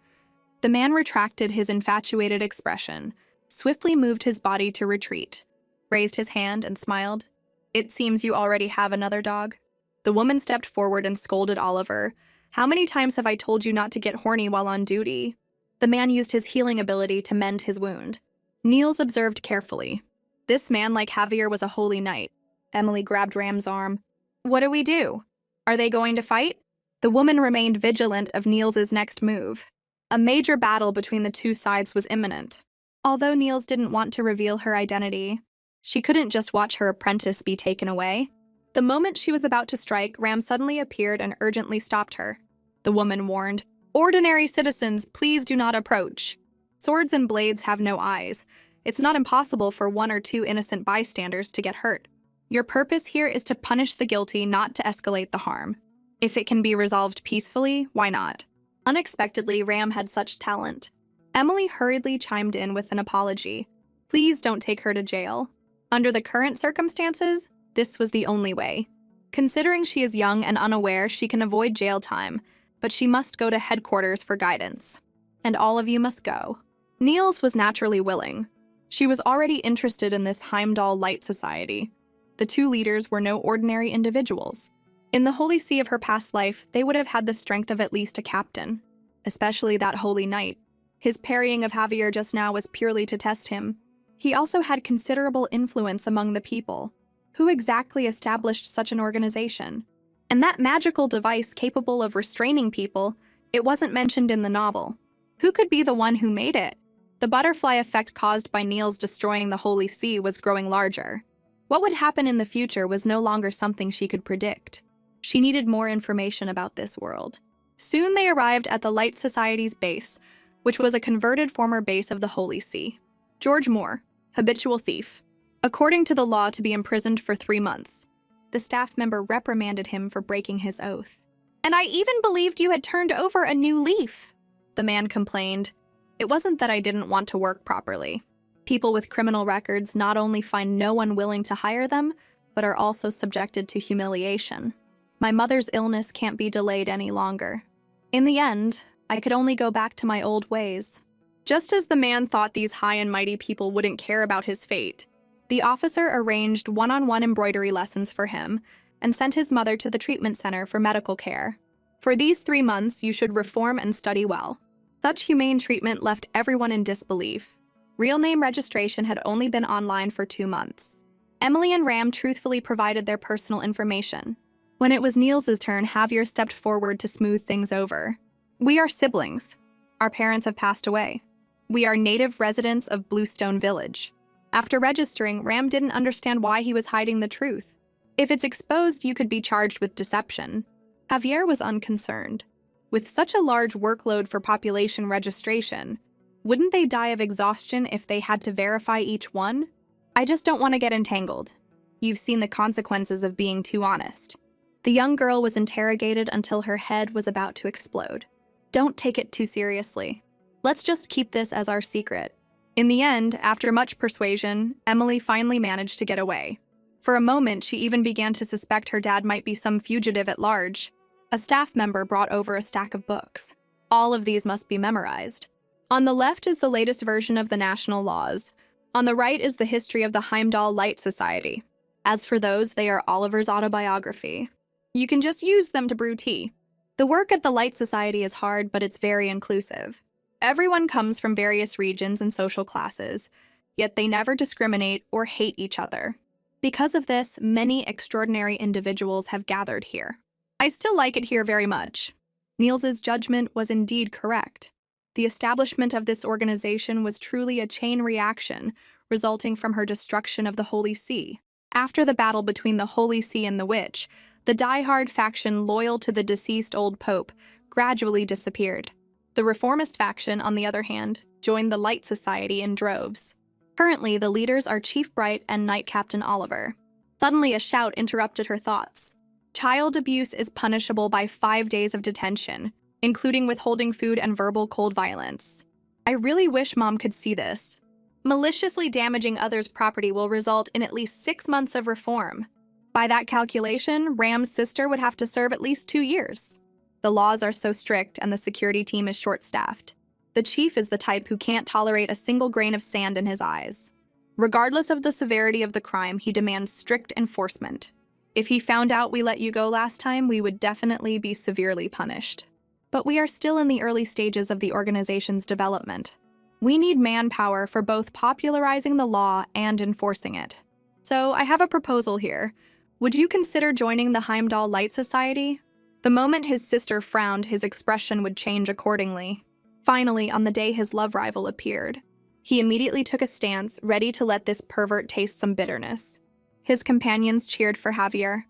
The man retracted his infatuated expression, swiftly moved his body to retreat, raised his hand and smiled. It seems you already have another dog. The woman stepped forward and scolded Oliver. How many times have I told you not to get horny while on duty? The man used his healing ability to mend his wound. Niels observed carefully. This man, like Javier, was a holy knight. Emily grabbed Ram's arm. What do we do? Are they going to fight? The woman remained vigilant of Niels's next move. A major battle between the two sides was imminent. Although Niels didn't want to reveal her identity, she couldn't just watch her apprentice be taken away. The moment she was about to strike, Ram suddenly appeared and urgently stopped her. The woman warned, "Ordinary citizens, please do not approach. Swords and blades have no eyes. It's not impossible for one or two innocent bystanders to get hurt. Your purpose here is to punish the guilty, not to escalate the harm. If it can be resolved peacefully, why not?" Unexpectedly, Ram had such talent. Emily hurriedly chimed in with an apology. Please don't take her to jail. Under the current circumstances, this was the only way. Considering she is young and unaware, she can avoid jail time, but she must go to headquarters for guidance. And all of you must go. Niels was naturally willing. She was already interested in this Heimdall Light Society. The two leaders were no ordinary individuals. In the holy see of her past life, they would have had the strength of at least a captain, especially that holy knight. His parrying of Javier just now was purely to test him. He also had considerable influence among the people. Who exactly established such an organization? And that magical device capable of restraining people, it wasn't mentioned in the novel. Who could be the one who made it? The butterfly effect caused by Niels destroying the holy see was growing larger. What would happen in the future was no longer something she could predict. She needed more information about this world. Soon they arrived at the Light Society's base, which was a converted former base of the Holy See. George Moore, habitual thief. According to the law, to be imprisoned for 3 months. The staff member reprimanded him for breaking his oath. And I even believed you had turned over a new leaf, the man complained. It wasn't that I didn't want to work properly. People with criminal records not only find no one willing to hire them, but are also subjected to humiliation. My mother's illness can't be delayed any longer. In the end, I could only go back to my old ways. Just as the man thought these high and mighty people wouldn't care about his fate, the officer arranged one-on-one embroidery lessons for him and sent his mother to the treatment center for medical care. For these 3 months, you should reform and study well. Such humane treatment left everyone in disbelief. Real name registration had only been online for 2 months. Emily and Ram truthfully provided their personal information. When it was Niels's turn, Javier stepped forward to smooth things over. We are siblings. Our parents have passed away. We are native residents of Bluestone Village. After registering, Ram didn't understand why he was hiding the truth. If it's exposed, you could be charged with deception. Javier was unconcerned. With such a large workload for population registration, wouldn't they die of exhaustion if they had to verify each one? I just don't want to get entangled. You've seen the consequences of being too honest. The young girl was interrogated until her head was about to explode. Don't take it too seriously. Let's just keep this as our secret. In the end, after much persuasion, Emily finally managed to get away. For a moment, she even began to suspect her dad might be some fugitive at large. A staff member brought over a stack of books. All of these must be memorized. On the left is the latest version of the national laws. On the right is the history of the Heimdall Light Society. As for those, they are Oliver's autobiography. You can just use them to brew tea. The work at the Light Society is hard, but it's very inclusive. Everyone comes from various regions and social classes, yet they never discriminate or hate each other. Because of this, many extraordinary individuals have gathered here. I still like it here very much. Niels's judgment was indeed correct. The establishment of this organization was truly a chain reaction, resulting from her destruction of the Holy See. After the battle between the Holy See and the Witch, the die-hard faction loyal to the deceased old pope gradually disappeared. The reformist faction, on the other hand, joined the Light Society in droves. Currently, the leaders are Chief Bright and Knight Captain Oliver. Suddenly, a shout interrupted her thoughts. Child abuse is punishable by 5 days of detention, including withholding food and verbal cold violence. I really wish Mom could see this. Maliciously damaging others' property will result in at least 6 months of reform. By that calculation, Ram's sister would have to serve at least 2 years. The laws are so strict and the security team is short-staffed. The chief is the type who can't tolerate a single grain of sand in his eyes. Regardless of the severity of the crime, he demands strict enforcement. If he found out we let you go last time, we would definitely be severely punished. But we are still in the early stages of the organization's development. We need manpower for both popularizing the law and enforcing it. So I have a proposal here. Would you consider joining the Heimdall Light Society? The moment his sister frowned, his expression would change accordingly. Finally, on the day his love rival appeared, he immediately took a stance, ready to let this pervert taste some bitterness. His companions cheered for Javier.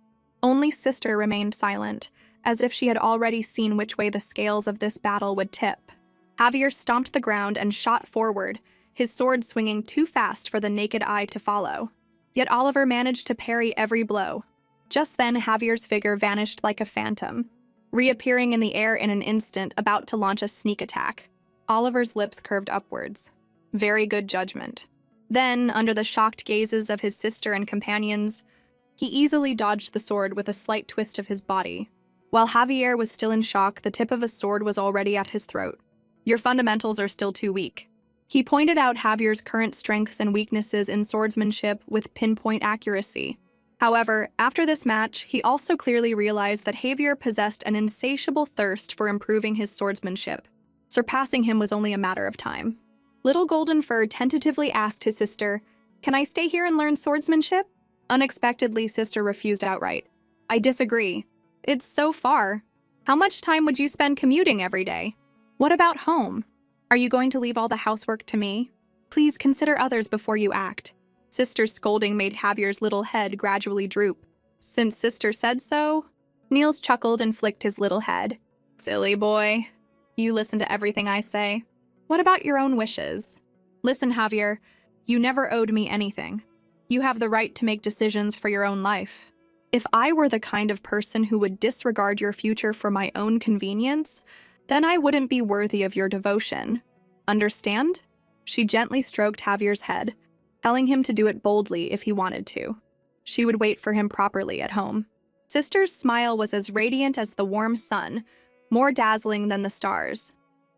Only sister remained silent, as if she had already seen which way the scales of this battle would tip. Javier stomped the ground and shot forward, his sword swinging too fast for the naked eye to follow. Yet Oliver managed to parry every blow. Just then, Javier's figure vanished like a phantom, reappearing in the air in an instant, about to launch a sneak attack. Oliver's lips curved upwards. Very good judgment. Then, under the shocked gazes of his sister and companions, he easily dodged the sword with a slight twist of his body. While Javier was still in shock, the tip of a sword was already at his throat. Your fundamentals are still too weak. He pointed out Javier's current strengths and weaknesses in swordsmanship with pinpoint accuracy. However, after this match, he also clearly realized that Javier possessed an insatiable thirst for improving his swordsmanship. Surpassing him was only a matter of time. Little Golden Fur tentatively asked his sister, "Can I stay here and learn swordsmanship?" Unexpectedly, sister refused outright. "I disagree. It's so far. How much time would you spend commuting every day? What about home? Are you going to leave all the housework to me? Please consider others before you act." Sister's scolding made Javier's little head gradually droop. Since sister said so? Niels chuckled and flicked his little head. "Silly boy. You listen to everything I say. What about your own wishes? Listen, Javier, you never owed me anything. You have the right to make decisions for your own life. If I were the kind of person who would disregard your future for my own convenience, then I wouldn't be worthy of your devotion. Understand?" She gently stroked Javier's head, telling him to do it boldly if he wanted to. She would wait for him properly at home. Sister's smile was as radiant as the warm sun, more dazzling than the stars.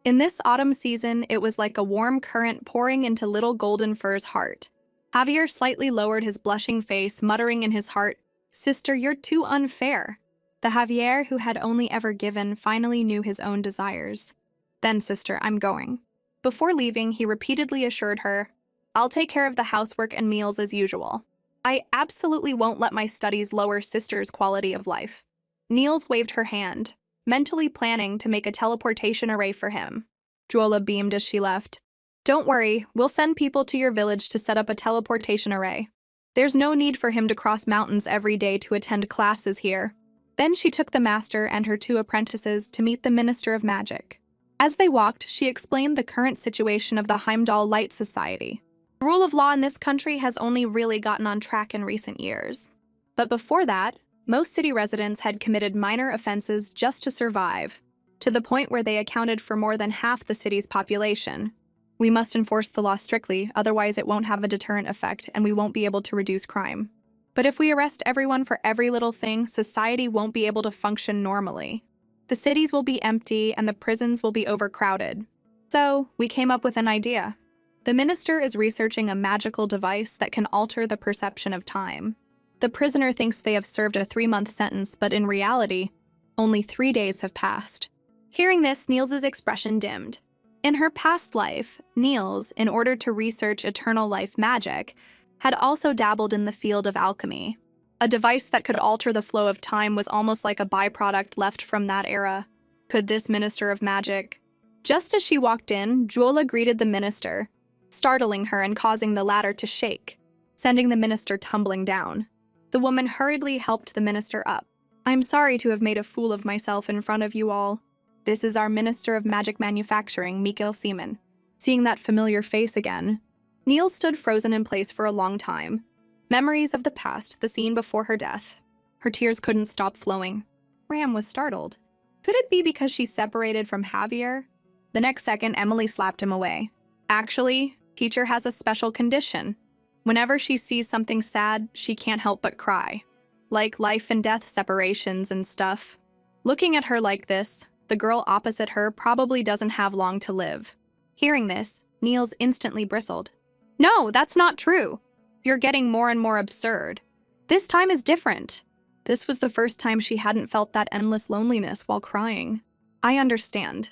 In this autumn season, it was like a warm current pouring into little Golden Fur's heart. Javier slightly lowered his blushing face, muttering in his heart, "Sister, you're too unfair." The Javier who had only ever given finally knew his own desires. "Then, sister, I'm going." Before leaving, he repeatedly assured her, "I'll take care of the housework and meals as usual. I absolutely won't let my studies lower sister's quality of life." Niels waved her hand, mentally planning to make a teleportation array for him. Juola beamed as she left. Don't worry, we'll send people to your village to set up a teleportation array. There's no need for him to cross mountains every day to attend classes here. Then she took the master and her 2 apprentices to meet the Minister of Magic. As they walked, she explained the current situation of the Heimdall Light Society. The rule of law in this country has only really gotten on track in recent years. But before that, most city residents had committed minor offenses just to survive, to the point where they accounted for more than half the city's population. We must enforce the law strictly, otherwise it won't have a deterrent effect and we won't be able to reduce crime. But if we arrest everyone for every little thing, society won't be able to function normally. The cities will be empty and the prisons will be overcrowded. So, we came up with an idea. The minister is researching a magical device that can alter the perception of time. The prisoner thinks they have served a 3-month sentence, but in reality, only 3 days have passed. Hearing this, Niels's expression dimmed. In her past life, Niels, in order to research eternal life magic, had also dabbled in the field of alchemy. A device that could alter the flow of time was almost like a byproduct left from that era. Could this minister of magic? Just as she walked in, Juola greeted the minister, startling her and causing the latter to shake, sending the minister tumbling down. The woman hurriedly helped the minister up. "I'm sorry to have made a fool of myself in front of you all. This is our Minister of Magic Manufacturing, Mikael Seaman." Seeing that familiar face again, Niels stood frozen in place for a long time. Memories of the past, the scene before her death. Her tears couldn't stop flowing. Ram was startled. Could it be because she separated from Javier? The next second, Emily slapped him away. "Actually, teacher has a special condition. Whenever she sees something sad, she can't help but cry. Like life and death separations and stuff." Looking at her like this, the girl opposite her probably doesn't have long to live. Hearing this, Niels instantly bristled. "No, that's not true. You're getting more and more absurd. This time is different." This was the first time she hadn't felt that endless loneliness while crying. "I understand.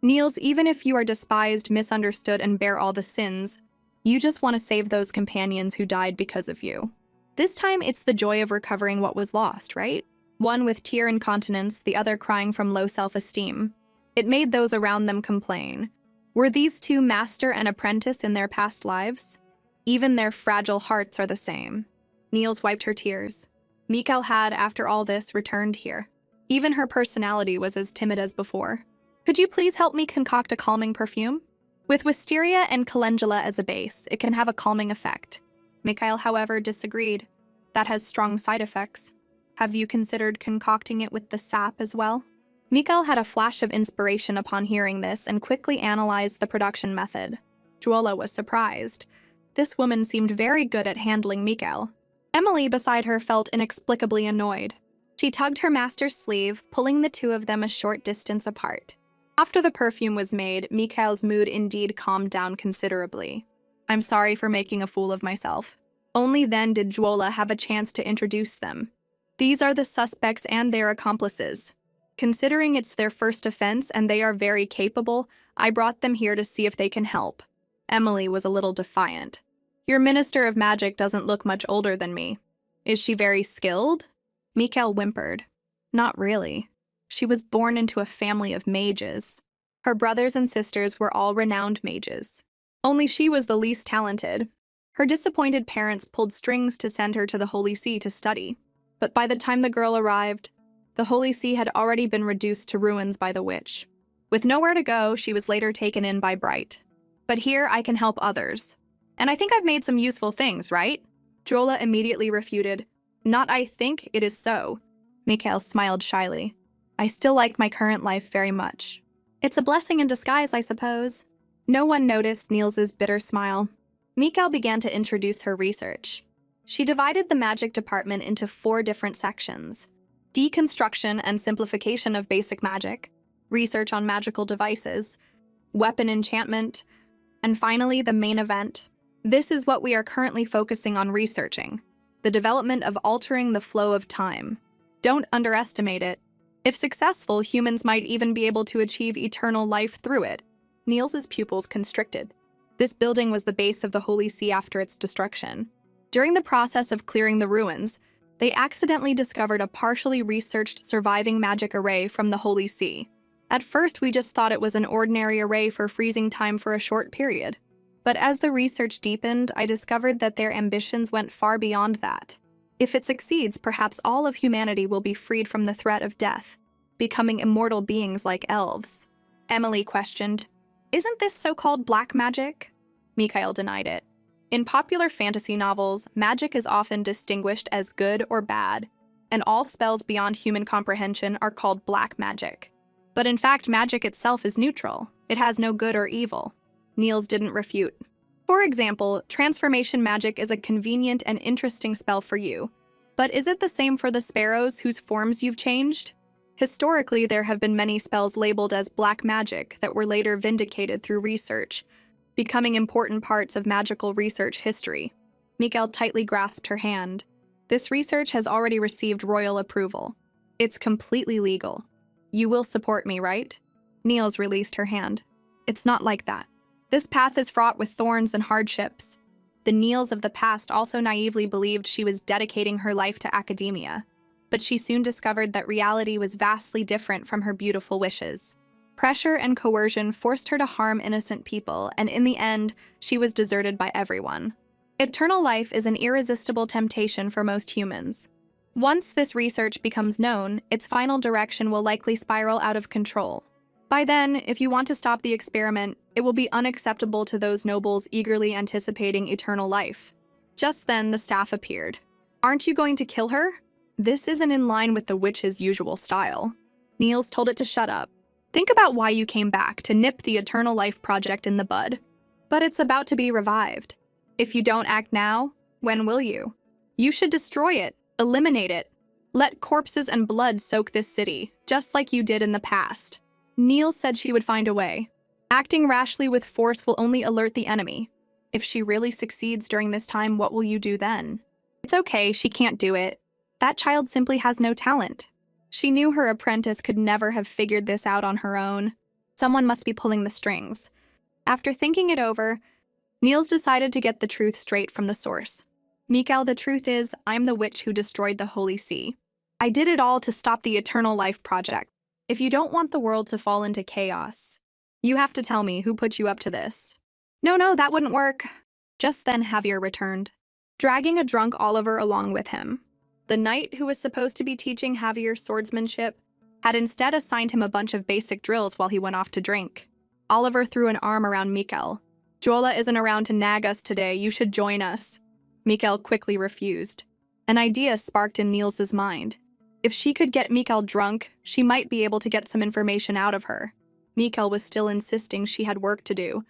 Niels, even if you are despised, misunderstood, and bear all the sins, you just want to save those companions who died because of you. This time it's the joy of recovering what was lost, right? One with tear incontinence, the other crying from low self-esteem. It made those around them complain. Were these 2 master and apprentice in their past lives? Even their fragile hearts are the same." Niels wiped her tears. Mikael had, after all this, returned here. Even her personality was as timid as before. "Could you please help me concoct a calming perfume? With wisteria and calendula as a base, it can have a calming effect." Mikael, however, disagreed. "That has strong side effects. Have you considered concocting it with the sap as well?" Mikael had a flash of inspiration upon hearing this and quickly analyzed the production method. Juola was surprised. This woman seemed very good at handling Mikael. Emily beside her felt inexplicably annoyed. She tugged her master's sleeve, pulling the 2 of them a short distance apart. After the perfume was made, Mikael's mood indeed calmed down considerably. "I'm sorry for making a fool of myself." Only then did Juola have a chance to introduce them. "These are the suspects and their accomplices. Considering it's their first offense and they are very capable, I brought them here to see if they can help." Emily was a little defiant. "Your Minister of Magic doesn't look much older than me. Is she very skilled?" Mikael whimpered. "Not really. She was born into a family of mages. Her brothers and sisters were all renowned mages. Only she was the least talented. Her disappointed parents pulled strings to send her to the Holy See to study. But by the time the girl arrived, the Holy See had already been reduced to ruins by the witch. With nowhere to go, she was later taken in by Bright. But here I can help others. And I think I've made some useful things, right?" Juola immediately refuted. "Not I think, it is so." Mikael smiled shyly. "I still like my current life very much. It's a blessing in disguise, I suppose." No one noticed Niels's bitter smile. Mikael began to introduce her research. She divided the magic department into 4 different sections: deconstruction and simplification of basic magic, research on magical devices, weapon enchantment, and finally the main event. This is what we are currently focusing on researching: the development of altering the flow of time. Don't underestimate it. If successful, humans might even be able to achieve eternal life through it. Niels's pupils constricted. This building was the base of the Holy See after its destruction. During the process of clearing the ruins, they accidentally discovered a partially researched surviving magic array from the Holy See. At first, we just thought it was an ordinary array for freezing time for a short period. But as the research deepened, I discovered that their ambitions went far beyond that. If it succeeds, perhaps all of humanity will be freed from the threat of death, becoming immortal beings like elves. Emily questioned, "Isn't this so-called black magic?" Mikhail denied it. In popular fantasy novels, magic is often distinguished as good or bad, and all spells beyond human comprehension are called black magic. But in fact, magic itself is neutral. It has no good or evil. Niels didn't refute. For example, transformation magic is a convenient and interesting spell for you. But is it the same for the sparrows whose forms you've changed? Historically, there have been many spells labeled as black magic that were later vindicated through research, becoming important parts of magical research history. Mikhail tightly grasped her hand. This research has already received royal approval. It's completely legal. You will support me, right? Niels released her hand. It's not like that. This path is fraught with thorns and hardships. The Niels of the past also naively believed she was dedicating her life to academia, but she soon discovered that reality was vastly different from her beautiful wishes. Pressure and coercion forced her to harm innocent people, and in the end, she was deserted by everyone. Eternal life is an irresistible temptation for most humans. Once this research becomes known, its final direction will likely spiral out of control. By then, if you want to stop the experiment, it will be unacceptable to those nobles eagerly anticipating eternal life. Just then, the staff appeared. Aren't you going to kill her? This isn't in line with the witch's usual style. Niels told it to shut up. Think about why you came back, to nip the Eternal Life project in the bud. But it's about to be revived. If you don't act now, when will you? You should destroy it, eliminate it. Let corpses and blood soak this city, just like you did in the past. Niels said she would find a way. Acting rashly with force will only alert the enemy. If she really succeeds during this time, what will you do then? It's okay, she can't do it. That child simply has no talent. She knew her apprentice could never have figured this out on her own. Someone must be pulling the strings. After thinking it over, Niels decided to get the truth straight from the source. Mikhail, the truth is, I'm the witch who destroyed the Holy See. I did it all to stop the Eternal Life project. If you don't want the world to fall into chaos, you have to tell me who put you up to this. No, that wouldn't work. Just then Javier returned, dragging a drunk Oliver along with him. The knight who was supposed to be teaching Javier swordsmanship had instead assigned him a bunch of basic drills while he went off to drink. Oliver threw an arm around Mikhail. Jola isn't around to nag us today, you should join us. Mikhail quickly refused. An idea sparked in Niels's mind. If she could get Mikhail drunk, she might be able to get some information out of her. Mikhail was still insisting she had work to do,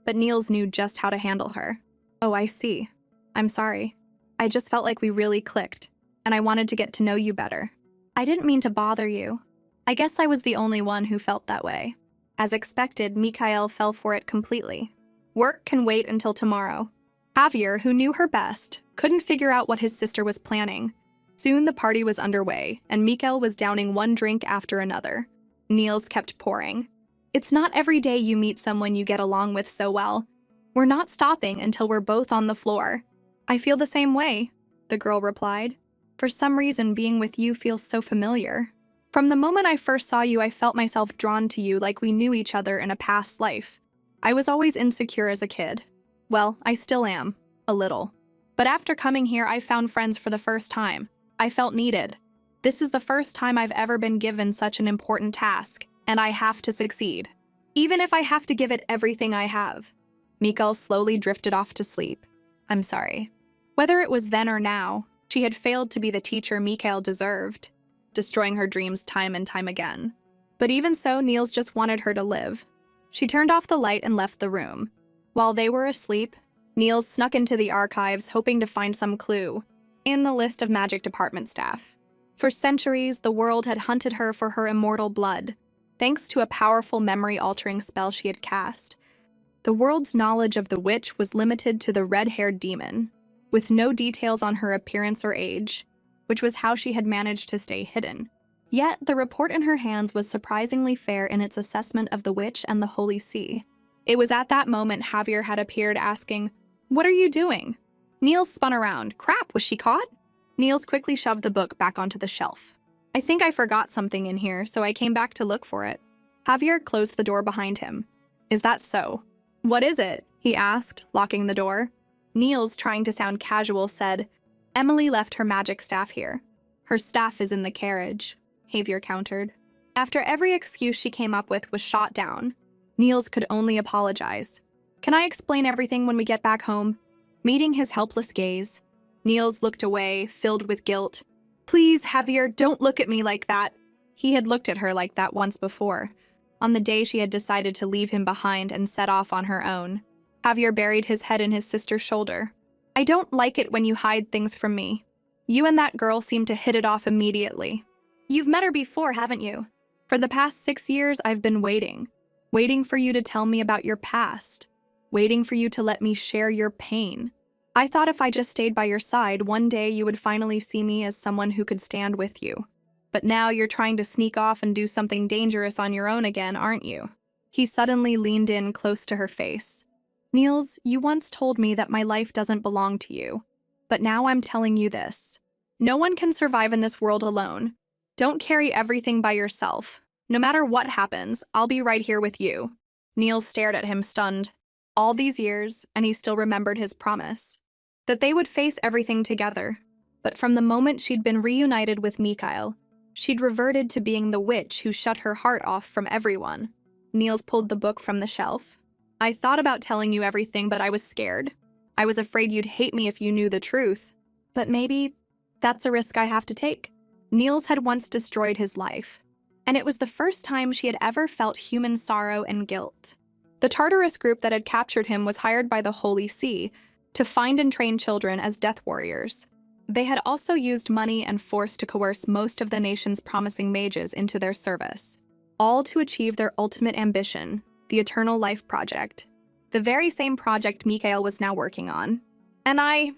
but Niels knew just how to handle her. Oh, I see. I'm sorry. I just felt like we really clicked, and I wanted to get to know you better. I didn't mean to bother you. I guess I was the only one who felt that way. As expected, Mikhail fell for it completely. Work can wait until tomorrow. Javier, who knew her best, couldn't figure out what his sister was planning. Soon the party was underway, and Mikhail was downing one drink after another. Niels kept pouring. It's not every day you meet someone you get along with so well. We're not stopping until we're both on the floor. I feel the same way, the girl replied. For some reason, being with you feels so familiar. From the moment I first saw you, I felt myself drawn to you like we knew each other in a past life. I was always insecure as a kid. Well, I still am, a little. But after coming here, I found friends for the first time. I felt needed. This is the first time I've ever been given such an important task, and I have to succeed. Even if I have to give it everything I have. Mikhail slowly drifted off to sleep. I'm sorry. Whether it was then or now, she had failed to be the teacher Mikhail deserved, destroying her dreams time and time again. But even so, Niels just wanted her to live. She turned off the light and left the room. While they were asleep, Niels snuck into the archives hoping to find some clue in the list of magic department staff. For centuries, the world had hunted her for her immortal blood, thanks to a powerful memory-altering spell she had cast. The world's knowledge of the witch was limited to the red-haired demon, with no details on her appearance or age, which was how she had managed to stay hidden. Yet, the report in her hands was surprisingly fair in its assessment of the witch and the Holy See. It was at that moment Javier had appeared asking, "What are you doing?" Niels spun around. Crap, was she caught? Niels quickly shoved the book back onto the shelf. I think I forgot something in here, so I came back to look for it. Javier closed the door behind him. Is that so? What is it? he asked, locking the door. Niels, trying to sound casual, said, "Emily left her magic staff here. Her staff is in the carriage," Javier countered. After every excuse she came up with was shot down, Niels could only apologize. "Can I explain everything when we get back home?" Meeting his helpless gaze, Niels looked away, filled with guilt. "Please, Javier, don't look at me like that." He had looked at her like that once before, on the day she had decided to leave him behind and set off on her own. Javier buried his head in his sister's shoulder. "I don't like it when you hide things from me. You and that girl seem to hit it off immediately. You've met her before, haven't you? For the past 6 years, I've been waiting for you to tell me about your past, waiting for you to let me share your pain. I thought if I just stayed by your side, one day you would finally see me as someone who could stand with you. But now you're trying to sneak off and do something dangerous on your own again, aren't you?" He suddenly leaned in close to her face. "Niels, you once told me that my life doesn't belong to you. But now I'm telling you this. No one can survive in this world alone. Don't carry everything by yourself. No matter what happens, I'll be right here with you." Niels stared at him, stunned. All these years, and he still remembered his promise. That they would face everything together. But from the moment she'd been reunited with Mikhail, she'd reverted to being the witch who shut her heart off from everyone. Niels pulled the book from the shelf. "I thought about telling you everything, but I was scared. I was afraid you'd hate me if you knew the truth. But maybe that's a risk I have to take." Niels had once destroyed his life, and it was the first time she had ever felt human sorrow and guilt. The Tartarus group that had captured him was hired by the Holy See to find and train children as death warriors. They had also used money and force to coerce most of the nation's promising mages into their service, all to achieve their ultimate ambition, the Eternal Life Project, the very same project Mikhail was now working on. And I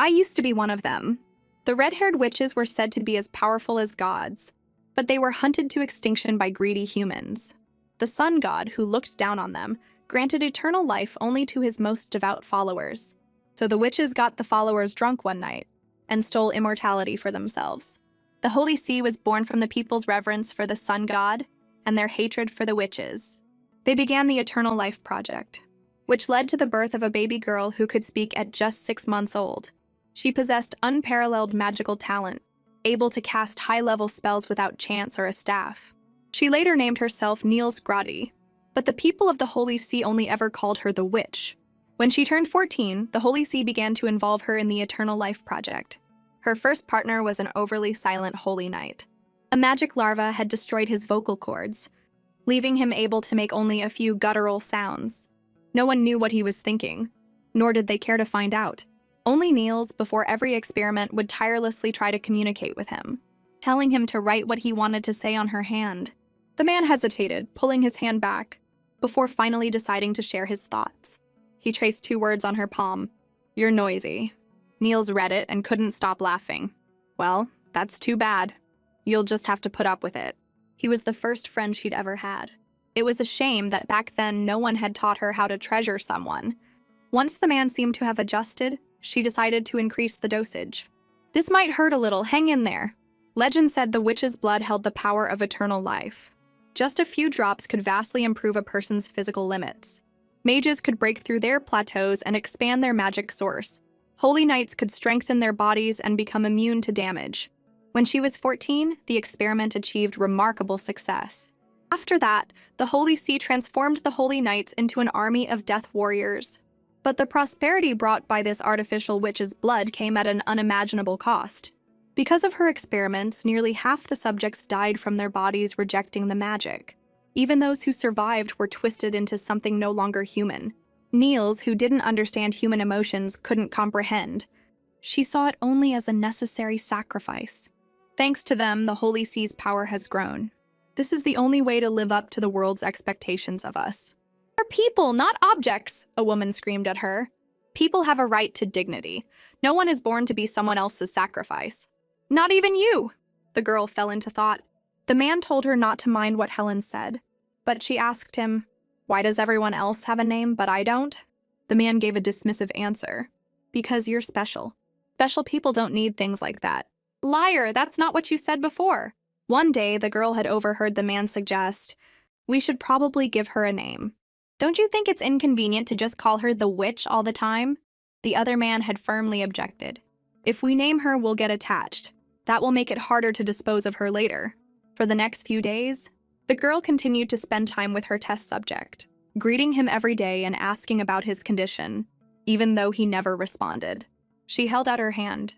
used to be one of them. The red-haired witches were said to be as powerful as gods, but they were hunted to extinction by greedy humans. The sun god, who looked down on them, granted eternal life only to his most devout followers. So the witches got the followers drunk one night and stole immortality for themselves. The Holy See was born from the people's reverence for the sun god and their hatred for the witches. They began the Eternal Life Project, which led to the birth of a baby girl who could speak at just 6 months old. She possessed unparalleled magical talent, able to cast high-level spells without chance or a staff. She later named herself Niels Gradi, but the people of the Holy See only ever called her the Witch. When she turned 14, the Holy See began to involve her in the Eternal Life Project. Her first partner was an overly silent holy knight. A magic larva had destroyed his vocal cords, leaving him able to make only a few guttural sounds. No one knew what he was thinking, nor did they care to find out. Only Niels, before every experiment, would tirelessly try to communicate with him, telling him to write what he wanted to say on her hand. The man hesitated, pulling his hand back, before finally deciding to share his thoughts. He traced 2 words on her palm. "You're noisy." Niels read it and couldn't stop laughing. "Well, that's too bad. You'll just have to put up with it." He was the first friend she'd ever had. It was a shame that back then no one had taught her how to treasure someone. Once the man seemed to have adjusted, she decided to increase the dosage. "This might hurt a little, hang in there." Legend said the witch's blood held the power of eternal life. Just a few drops could vastly improve a person's physical limits. Mages could break through their plateaus and expand their magic source. Holy knights could strengthen their bodies and become immune to damage. When she was 14, the experiment achieved remarkable success. After that, the Holy See transformed the Holy Knights into an army of death warriors. But the prosperity brought by this artificial witch's blood came at an unimaginable cost. Because of her experiments, nearly half the subjects died from their bodies rejecting the magic. Even those who survived were twisted into something no longer human. Niels, who didn't understand human emotions, couldn't comprehend. She saw it only as a necessary sacrifice. Thanks to them, the Holy See's power has grown. This is the only way to live up to the world's expectations of us. "We're people, not objects," a woman screamed at her. "People have a right to dignity. No one is born to be someone else's sacrifice. Not even you." The girl fell into thought. The man told her not to mind what Helen said, but she asked him, "Why does everyone else have a name, but I don't?" The man gave a dismissive answer. "Because you're special. Special people don't need things like that." "Liar, that's not what you said before." One day, the girl had overheard the man suggest, "We should probably give her a name." Don't you think it's inconvenient to just call her the witch all the time? The other man had firmly objected. If we name her, we'll get attached. That will make it harder to dispose of her later. For the next few days, the girl continued to spend time with her test subject, greeting him every day and asking about his condition, even though he never responded. She held out her hand.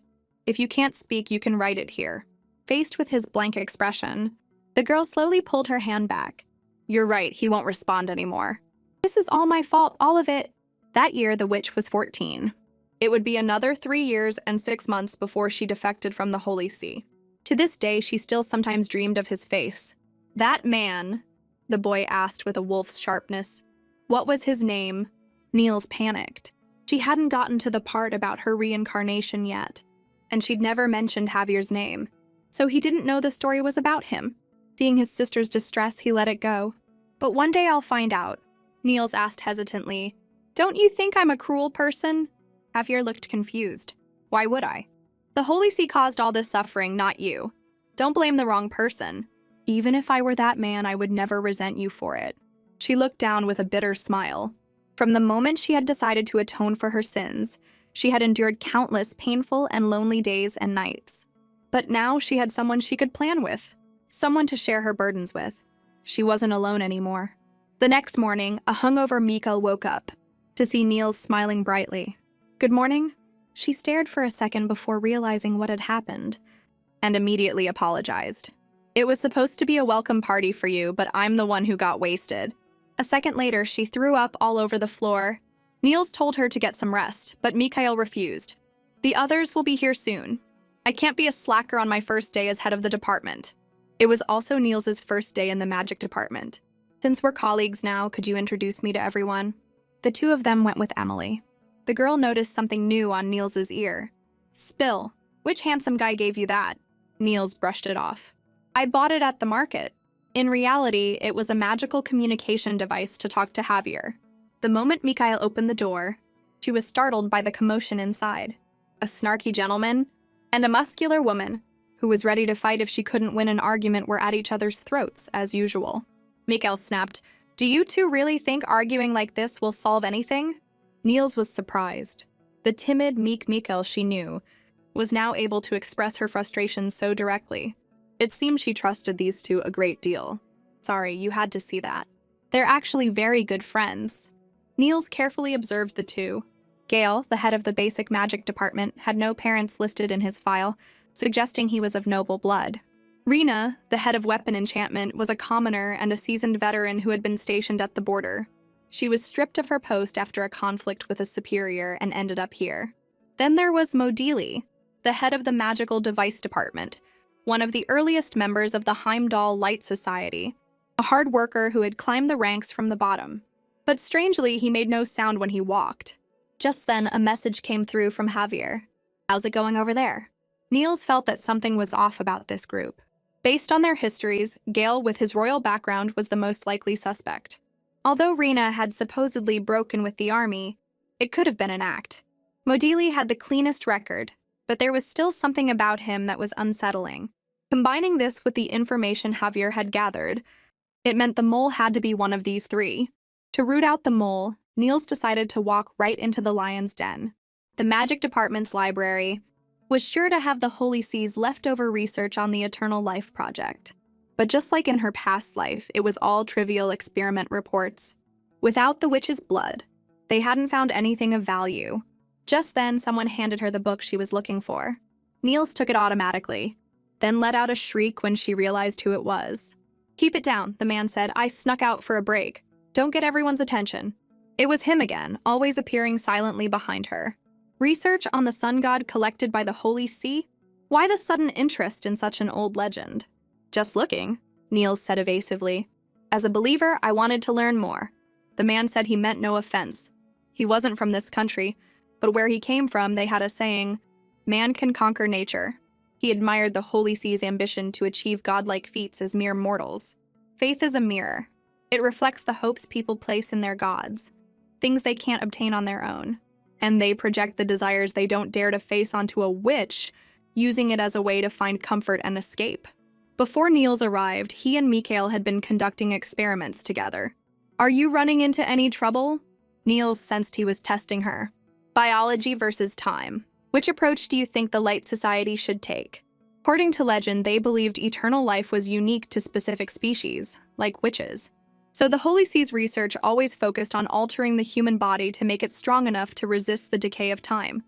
If you can't speak, you can write it here. Faced with his blank expression, the girl slowly pulled her hand back. You're right, he won't respond anymore. This is all my fault, all of it. That year, the witch was 14. It would be another 3 years and 6 months before she defected from the Holy See. To this day, she still sometimes dreamed of his face. That man, the boy asked with a wolf's sharpness. What was his name? Niels panicked. She hadn't gotten to the part about her reincarnation yet, and she'd never mentioned Javier's name, so he didn't know the story was about him. Seeing his sister's distress, he let it go. But one day I'll find out, Niels asked hesitantly. Don't you think I'm a cruel person? Javier looked confused. Why would I? The Holy See caused all this suffering, not you. Don't blame the wrong person. Even if I were that man, I would never resent you for it. She looked down with a bitter smile. From the moment she had decided to atone for her sins, she had endured countless painful and lonely days and nights. But now she had someone she could plan with, someone to share her burdens with. She wasn't alone anymore. The next morning, a hungover Mikael woke up to see Niels smiling brightly. Good morning? She stared for a second before realizing what had happened, and immediately apologized. It was supposed to be a welcome party for you, but I'm the one who got wasted. A second later, she threw up all over the floor. Niels told her to get some rest, but Mikael refused. The others will be here soon. I can't be a slacker on my first day as head of the department. It was also Niels's first day in the magic department. Since we're colleagues now, could you introduce me to everyone? The two of them went with Emily. The girl noticed something new on Niels's ear. Spill. Which handsome guy gave you that? Niels brushed it off. I bought it at the market. In reality, it was a magical communication device to talk to Javier. The moment Mikael opened the door, she was startled by the commotion inside. A snarky gentleman and a muscular woman who was ready to fight if she couldn't win an argument were at each other's throats, as usual. Mikael snapped, Do you two really think arguing like this will solve anything? Niels was surprised. The timid, meek Mikael she knew was now able to express her frustration so directly. It seemed she trusted these two a great deal. Sorry, you had to see that. They're actually very good friends. Niels carefully observed the two. Gale, the head of the basic magic department, had no parents listed in his file, suggesting he was of noble blood. Rena, the head of weapon enchantment, was a commoner and a seasoned veteran who had been stationed at the border. She was stripped of her post after a conflict with a superior and ended up here. Then there was Modili, the head of the magical device department, one of the earliest members of the Heimdall Light Society, a hard worker who had climbed the ranks from the bottom. But strangely, he made no sound when he walked. Just then, a message came through from Javier. How's it going over there? Niels felt that something was off about this group. Based on their histories, Gale, with his royal background, was the most likely suspect. Although Rena had supposedly broken with the army, it could have been an act. Modili had the cleanest record, but there was still something about him that was unsettling. Combining this with the information Javier had gathered, it meant the mole had to be one of these three. To root out the mole, Niels decided to walk right into the lion's den. The magic department's library was sure to have the Holy See's leftover research on the Eternal Life Project. But just like in her past life, it was all trivial experiment reports. Without the witch's blood, they hadn't found anything of value. Just then, someone handed her the book she was looking for. Niels took it automatically, then let out a shriek when she realized who it was. Keep it down, the man said. I snuck out for a break. Don't get everyone's attention. It was him again, always appearing silently behind her. Research on the sun god collected by the Holy See? Why the sudden interest in such an old legend? Just looking, Niels said evasively. As a believer, I wanted to learn more. The man said he meant no offense. He wasn't from this country, but where he came from, they had a saying, man can conquer nature. He admired the Holy See's ambition to achieve godlike feats as mere mortals. Faith is a mirror. It reflects the hopes people place in their gods, things they can't obtain on their own. And they project the desires they don't dare to face onto a witch, using it as a way to find comfort and escape. Before Niels arrived, he and Mikael had been conducting experiments together. Are you running into any trouble? Niels sensed he was testing her. Biology versus time. Which approach do you think the Light Society should take? According to legend, they believed eternal life was unique to specific species, like witches. So the Holy See's research always focused on altering the human body to make it strong enough to resist the decay of time.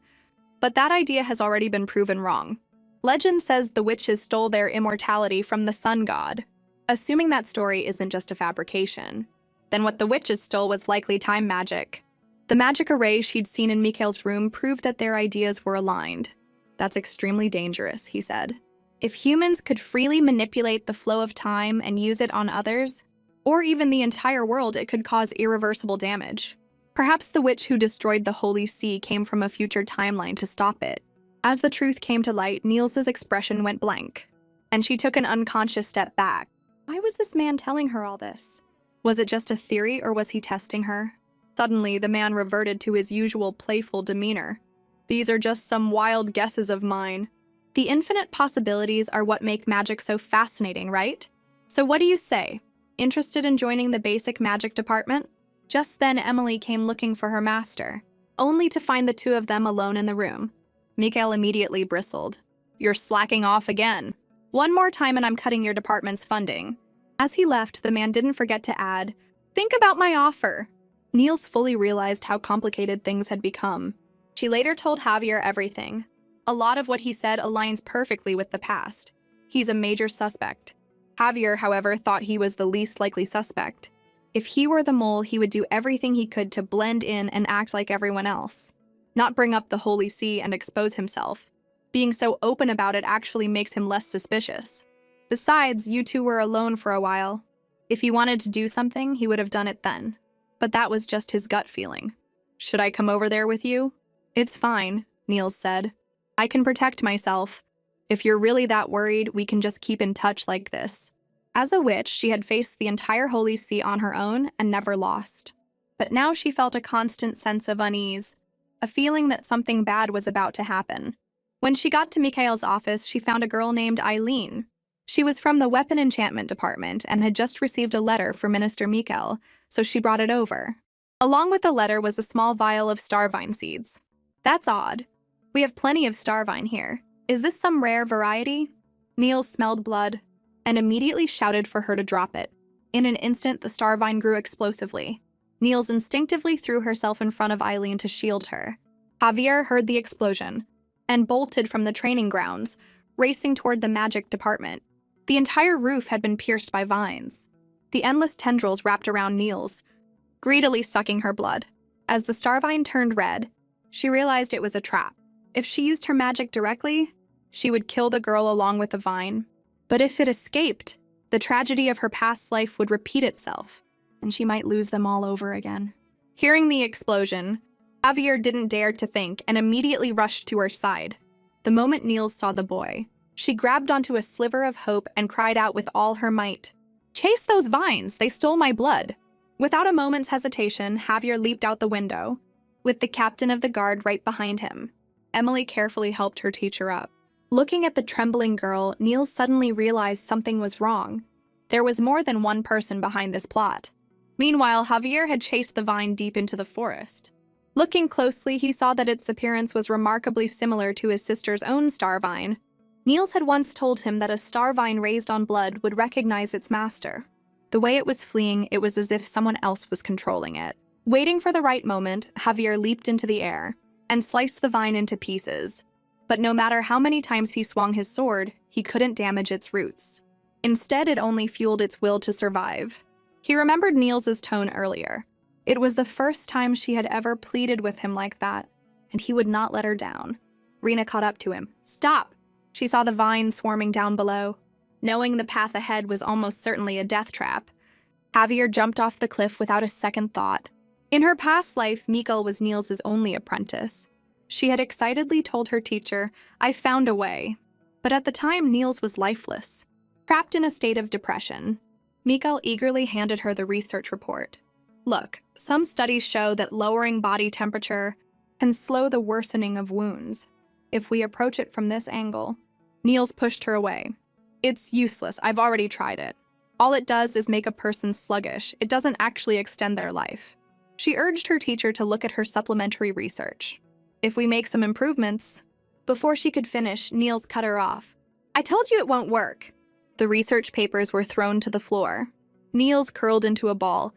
But that idea has already been proven wrong. Legend says the witches stole their immortality from the sun god. Assuming that story isn't just a fabrication, then what the witches stole was likely time magic. The magic array she'd seen in Mikhail's room proved that their ideas were aligned. That's extremely dangerous, he said. If humans could freely manipulate the flow of time and use it on others, or even the entire world, it could cause irreversible damage. Perhaps the witch who destroyed the Holy See came from a future timeline to stop it. As the truth came to light, Niels's expression went blank, and she took an unconscious step back. Why was this man telling her all this? Was it just a theory, or was he testing her? Suddenly, the man reverted to his usual playful demeanor. These are just some wild guesses of mine. The infinite possibilities are what make magic so fascinating, right? So what do you say? Interested in joining the basic magic department? Just then, Emily came looking for her master, only to find the two of them alone in the room. Mikhail immediately bristled. You're slacking off again. One more time and I'm cutting your department's funding. As he left, the man didn't forget to add, think about my offer. Niels fully realized how complicated things had become. She later told Javier everything. A lot of what he said aligns perfectly with the past. He's a major suspect. Javier, however, thought he was the least likely suspect. If he were the mole, he would do everything he could to blend in and act like everyone else. Not bring up the Holy See and expose himself. Being so open about it actually makes him less suspicious. Besides, you two were alone for a while. If he wanted to do something, he would have done it then. But that was just his gut feeling. Should I come over there with you? It's fine, Niels said. I can protect myself. If you're really that worried, we can just keep in touch like this. As a witch, she had faced the entire Holy See on her own and never lost. But now she felt a constant sense of unease, a feeling that something bad was about to happen. When she got to Mikhail's office, she found a girl named Eileen. She was from the Weapon Enchantment Department and had just received a letter for Minister Mikhail, so she brought it over. Along with the letter was a small vial of starvine seeds. That's odd. We have plenty of starvine here. Is this some rare variety? Niels smelled blood and immediately shouted for her to drop it. In an instant, the starvine grew explosively. Niels instinctively threw herself in front of Eileen to shield her. Javier heard the explosion and bolted from the training grounds, racing toward the magic department. The entire roof had been pierced by vines. The endless tendrils wrapped around Niels, greedily sucking her blood. As the starvine turned red, she realized it was a trap. If she used her magic directly, she would kill the girl along with the vine. But if it escaped, the tragedy of her past life would repeat itself, and she might lose them all over again. Hearing the explosion, Javier didn't dare to think and immediately rushed to her side. The moment Niels saw the boy, she grabbed onto a sliver of hope and cried out with all her might, "Chase those vines! They stole my blood!" Without a moment's hesitation, Javier leaped out the window, with the captain of the guard right behind him. Emily carefully helped her teacher up. Looking at the trembling girl, Niels suddenly realized something was wrong. There was more than one person behind this plot. Meanwhile, Javier had chased the vine deep into the forest. Looking closely, he saw that its appearance was remarkably similar to his sister's own starvine. Niels had once told him that a starvine raised on blood would recognize its master. The way it was fleeing, it was as if someone else was controlling it. Waiting for the right moment, Javier leaped into the air and sliced the vine into pieces. But no matter how many times he swung his sword, he couldn't damage its roots. Instead, it only fueled its will to survive. He remembered Niels's tone earlier. It was the first time she had ever pleaded with him like that, and he would not let her down. Rena caught up to him. Stop! She saw the vine swarming down below. Knowing the path ahead was almost certainly a death trap, Javier jumped off the cliff without a second thought. In her past life, Mikhail was Niels's only apprentice. She had excitedly told her teacher, "I found a way." But at the time, Niels was lifeless, trapped in a state of depression. Mikhail eagerly handed her the research report. Look, some studies show that lowering body temperature can slow the worsening of wounds. If we approach it from this angle. Niels pushed her away. It's useless, I've already tried it. All it does is make a person sluggish. It doesn't actually extend their life. She urged her teacher to look at her supplementary research. If we make some improvements. Before she could finish, Niels cut her off. I told you it won't work. The research papers were thrown to the floor. Niels curled into a ball.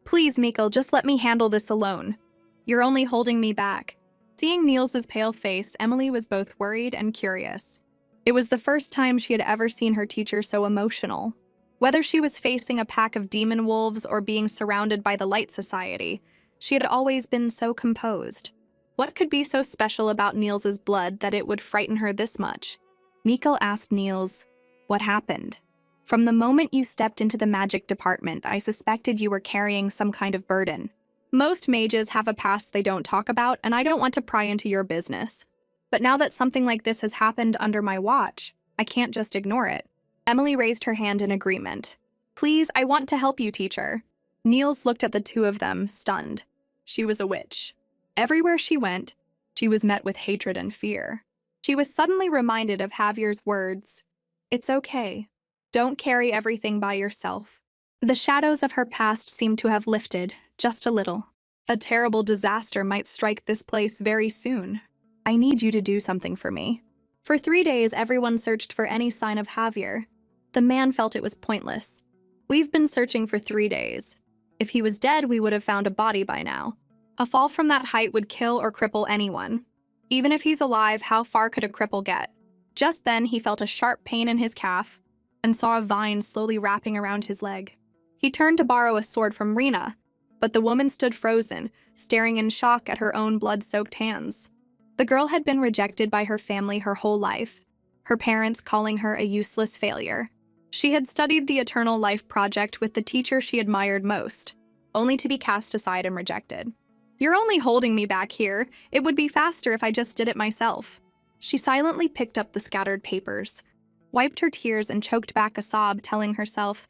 Please, Mikkel, just let me handle this alone. You're only holding me back. Seeing Niels's pale face, Emily was both worried and curious. It was the first time she had ever seen her teacher so emotional. Whether she was facing a pack of demon wolves or being surrounded by the Light Society, she had always been so composed. What could be so special about Niels's blood that it would frighten her this much? Mikkel asked Niels, what happened? From the moment you stepped into the magic department, I suspected you were carrying some kind of burden. Most mages have a past they don't talk about, and I don't want to pry into your business. But now that something like this has happened under my watch, I can't just ignore it. Emily raised her hand in agreement. Please, I want to help you, teacher. Niels looked at the two of them, stunned. She was a witch. Everywhere she went, she was met with hatred and fear. She was suddenly reminded of Javier's words. It's okay. Don't carry everything by yourself. The shadows of her past seemed to have lifted, just a little. A terrible disaster might strike this place very soon. I need you to do something for me. For 3 days, everyone searched for any sign of Javier. The man felt it was pointless. We've been searching for 3 days. If he was dead, we would have found a body by now. A fall from that height would kill or cripple anyone. Even if he's alive, how far could a cripple get? Just then, he felt a sharp pain in his calf and saw a vine slowly wrapping around his leg. He turned to borrow a sword from Rena, but the woman stood frozen, staring in shock at her own blood-soaked hands. The girl had been rejected by her family her whole life, her parents calling her a useless failure. She had studied the Eternal Life Project with the teacher she admired most, only to be cast aside and rejected. You're only holding me back here. It would be faster if I just did it myself. She silently picked up the scattered papers, wiped her tears, and choked back a sob, telling herself,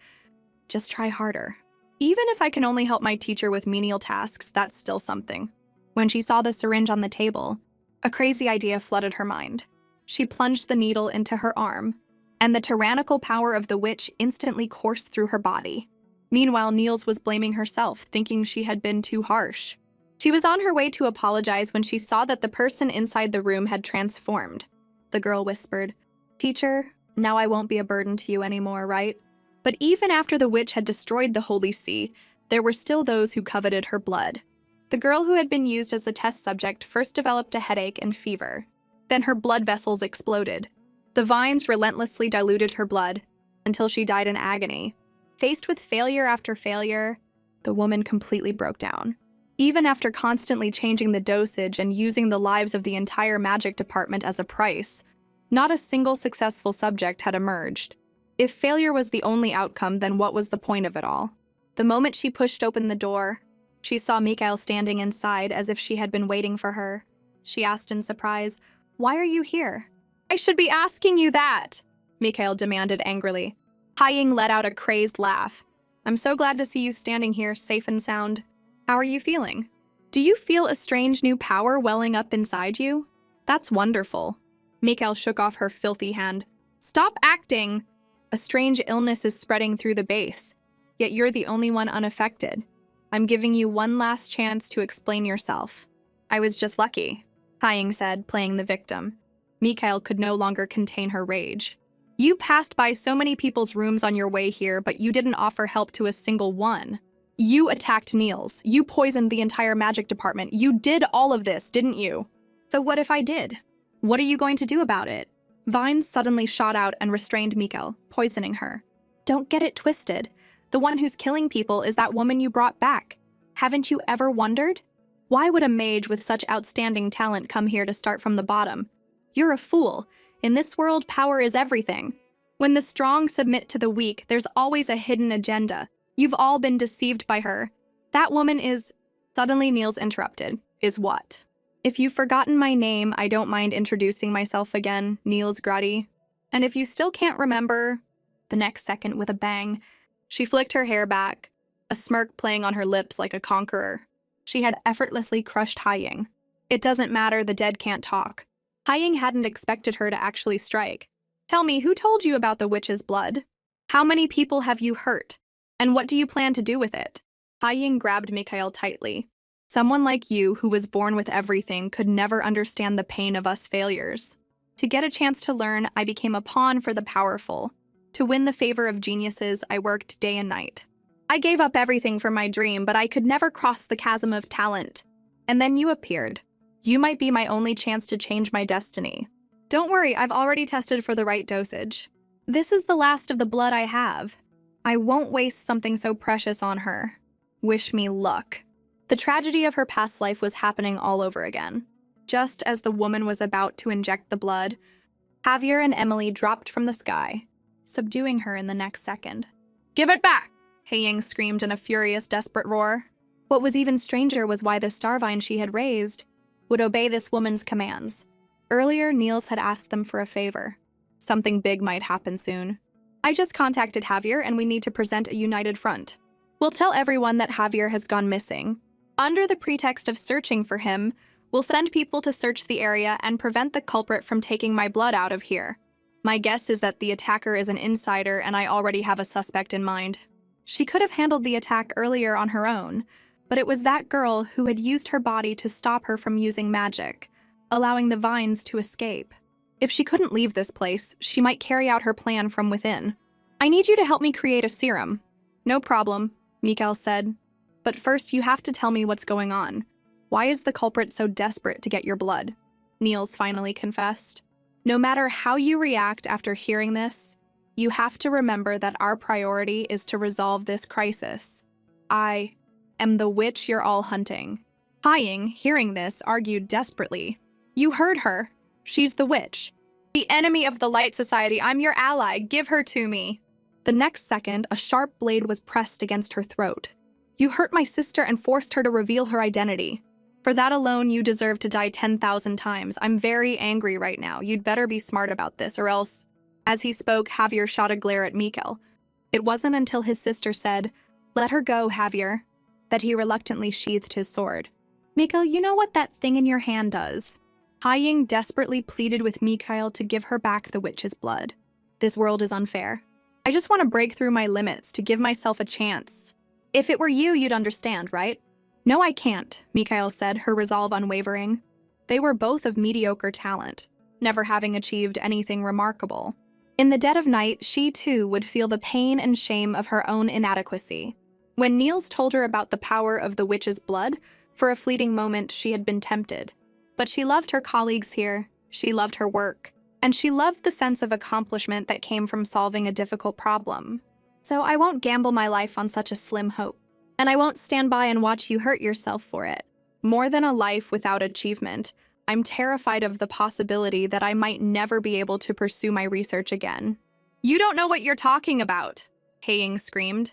just try harder. Even if I can only help my teacher with menial tasks, that's still something. When she saw the syringe on the table, a crazy idea flooded her mind. She plunged the needle into her arm, and the tyrannical power of the witch instantly coursed through her body. Meanwhile, Niels was blaming herself, thinking she had been too harsh. She was on her way to apologize when she saw that the person inside the room had transformed. The girl whispered, Teacher, now I won't be a burden to you anymore, right? But even after the witch had destroyed the Holy See, there were still those who coveted her blood. The girl who had been used as the test subject first developed a headache and fever. Then her blood vessels exploded. The vines relentlessly diluted her blood until she died in agony. Faced with failure after failure, the woman completely broke down. Even after constantly changing the dosage and using the lives of the entire magic department as a price, not a single successful subject had emerged. If failure was the only outcome, then what was the point of it all? The moment she pushed open the door, she saw Mikhail standing inside as if she had been waiting for her. She asked in surprise, Why are you here? I should be asking you that, Mikhail demanded angrily. Haiying let out a crazed laugh. I'm so glad to see you standing here, safe and sound. How are you feeling? Do you feel a strange new power welling up inside you? That's wonderful. Mikhail shook off her filthy hand. Stop acting! A strange illness is spreading through the base, yet you're the only one unaffected. I'm giving you one last chance to explain yourself. I was just lucky, Haiying said, playing the victim. Mikhail could no longer contain her rage. You passed by so many people's rooms on your way here, but you didn't offer help to a single one. You attacked Niels. You poisoned the entire magic department. You did all of this, didn't you? So what if I did? What are you going to do about it? Vines suddenly shot out and restrained Mikhail, poisoning her. Don't get it twisted. The one who's killing people is that woman you brought back. Haven't you ever wondered? Why would a mage with such outstanding talent come here to start from the bottom? You're a fool. In this world, power is everything. When the strong submit to the weak, there's always a hidden agenda. You've all been deceived by her. That woman is... Suddenly, Niels interrupted. Is what? If you've forgotten my name, I don't mind introducing myself again, Niels Gruddy. And if you still can't remember... The next second, with a bang, she flicked her hair back, a smirk playing on her lips like a conqueror. She had effortlessly crushed Haiying. It doesn't matter, the dead can't talk. Haiying hadn't expected her to actually strike. Tell me, who told you about the witch's blood? How many people have you hurt? And what do you plan to do with it? Haiying grabbed Mikhail tightly. Someone like you, who was born with everything, could never understand the pain of us failures. To get a chance to learn, I became a pawn for the powerful. To win the favor of geniuses, I worked day and night. I gave up everything for my dream, but I could never cross the chasm of talent. And then you appeared. You might be my only chance to change my destiny. Don't worry, I've already tested for the right dosage. This is the last of the blood I have. I won't waste something so precious on her. Wish me luck. The tragedy of her past life was happening all over again. Just as the woman was about to inject the blood, Javier and Emily dropped from the sky, subduing her in the next second. "Give it back!" Haiying screamed in a furious, desperate roar. What was even stranger was why the starvine she had raised would obey this woman's commands. Earlier, Niels had asked them for a favor. Something big might happen soon. I just contacted Javier and we need to present a united front. We'll tell everyone that Javier has gone missing. Under the pretext of searching for him, we'll send people to search the area and prevent the culprit from taking my blood out of here. My guess is that the attacker is an insider and I already have a suspect in mind. She could have handled the attack earlier on her own, but it was that girl who had used her body to stop her from using magic, allowing the vines to escape. If she couldn't leave this place, she might carry out her plan from within. I need you to help me create a serum. No problem, Mikhail said. But first you have to tell me what's going on. Why is the culprit so desperate to get your blood? Niels finally confessed. No matter how you react after hearing this, you have to remember that our priority is to resolve this crisis. I am the witch you're all hunting. Haiying, hearing this, argued desperately. You heard her. She's the witch. The enemy of the Light Society. I'm your ally. Give her to me. The next second, a sharp blade was pressed against her throat. You hurt my sister and forced her to reveal her identity. For that alone, you deserve to die 10,000 times. I'm very angry right now. You'd better be smart about this, or else... As he spoke, Javier shot a glare at Mikhail. It wasn't until his sister said, "Let her go, Javier," that he reluctantly sheathed his sword. Mikhail, you know what that thing in your hand does? Haiying desperately pleaded with Mikhail to give her back the witch's blood. This world is unfair. I just want to break through my limits to give myself a chance. If it were you, you'd understand, right? No, I can't, Mikhail said, her resolve unwavering. They were both of mediocre talent, never having achieved anything remarkable. In the dead of night, she too would feel the pain and shame of her own inadequacy. When Niels told her about the power of the witch's blood, for a fleeting moment she had been tempted. But she loved her colleagues here, she loved her work, and she loved the sense of accomplishment that came from solving a difficult problem. So I won't gamble my life on such a slim hope. And I won't stand by and watch you hurt yourself for it. More than a life without achievement, I'm terrified of the possibility that I might never be able to pursue my research again. You don't know what you're talking about, Haiying screamed.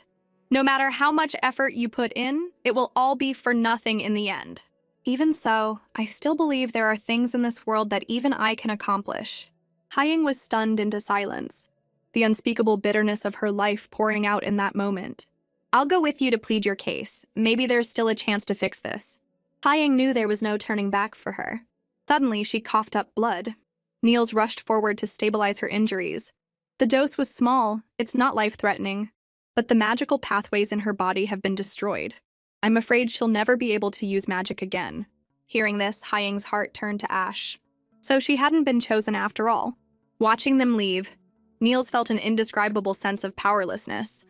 No matter how much effort you put in, it will all be for nothing in the end. Even so, I still believe there are things in this world that even I can accomplish. Haiying was stunned into silence, the unspeakable bitterness of her life pouring out in that moment. I'll go with you to plead your case. Maybe there's still a chance to fix this. Haiying knew there was no turning back for her. Suddenly, she coughed up blood. Niels rushed forward to stabilize her injuries. The dose was small, it's not life-threatening, but the magical pathways in her body have been destroyed. I'm afraid she'll never be able to use magic again. Hearing this, Haiying's heart turned to ash. So she hadn't been chosen after all. Watching them leave, Niels felt an indescribable sense of powerlessness.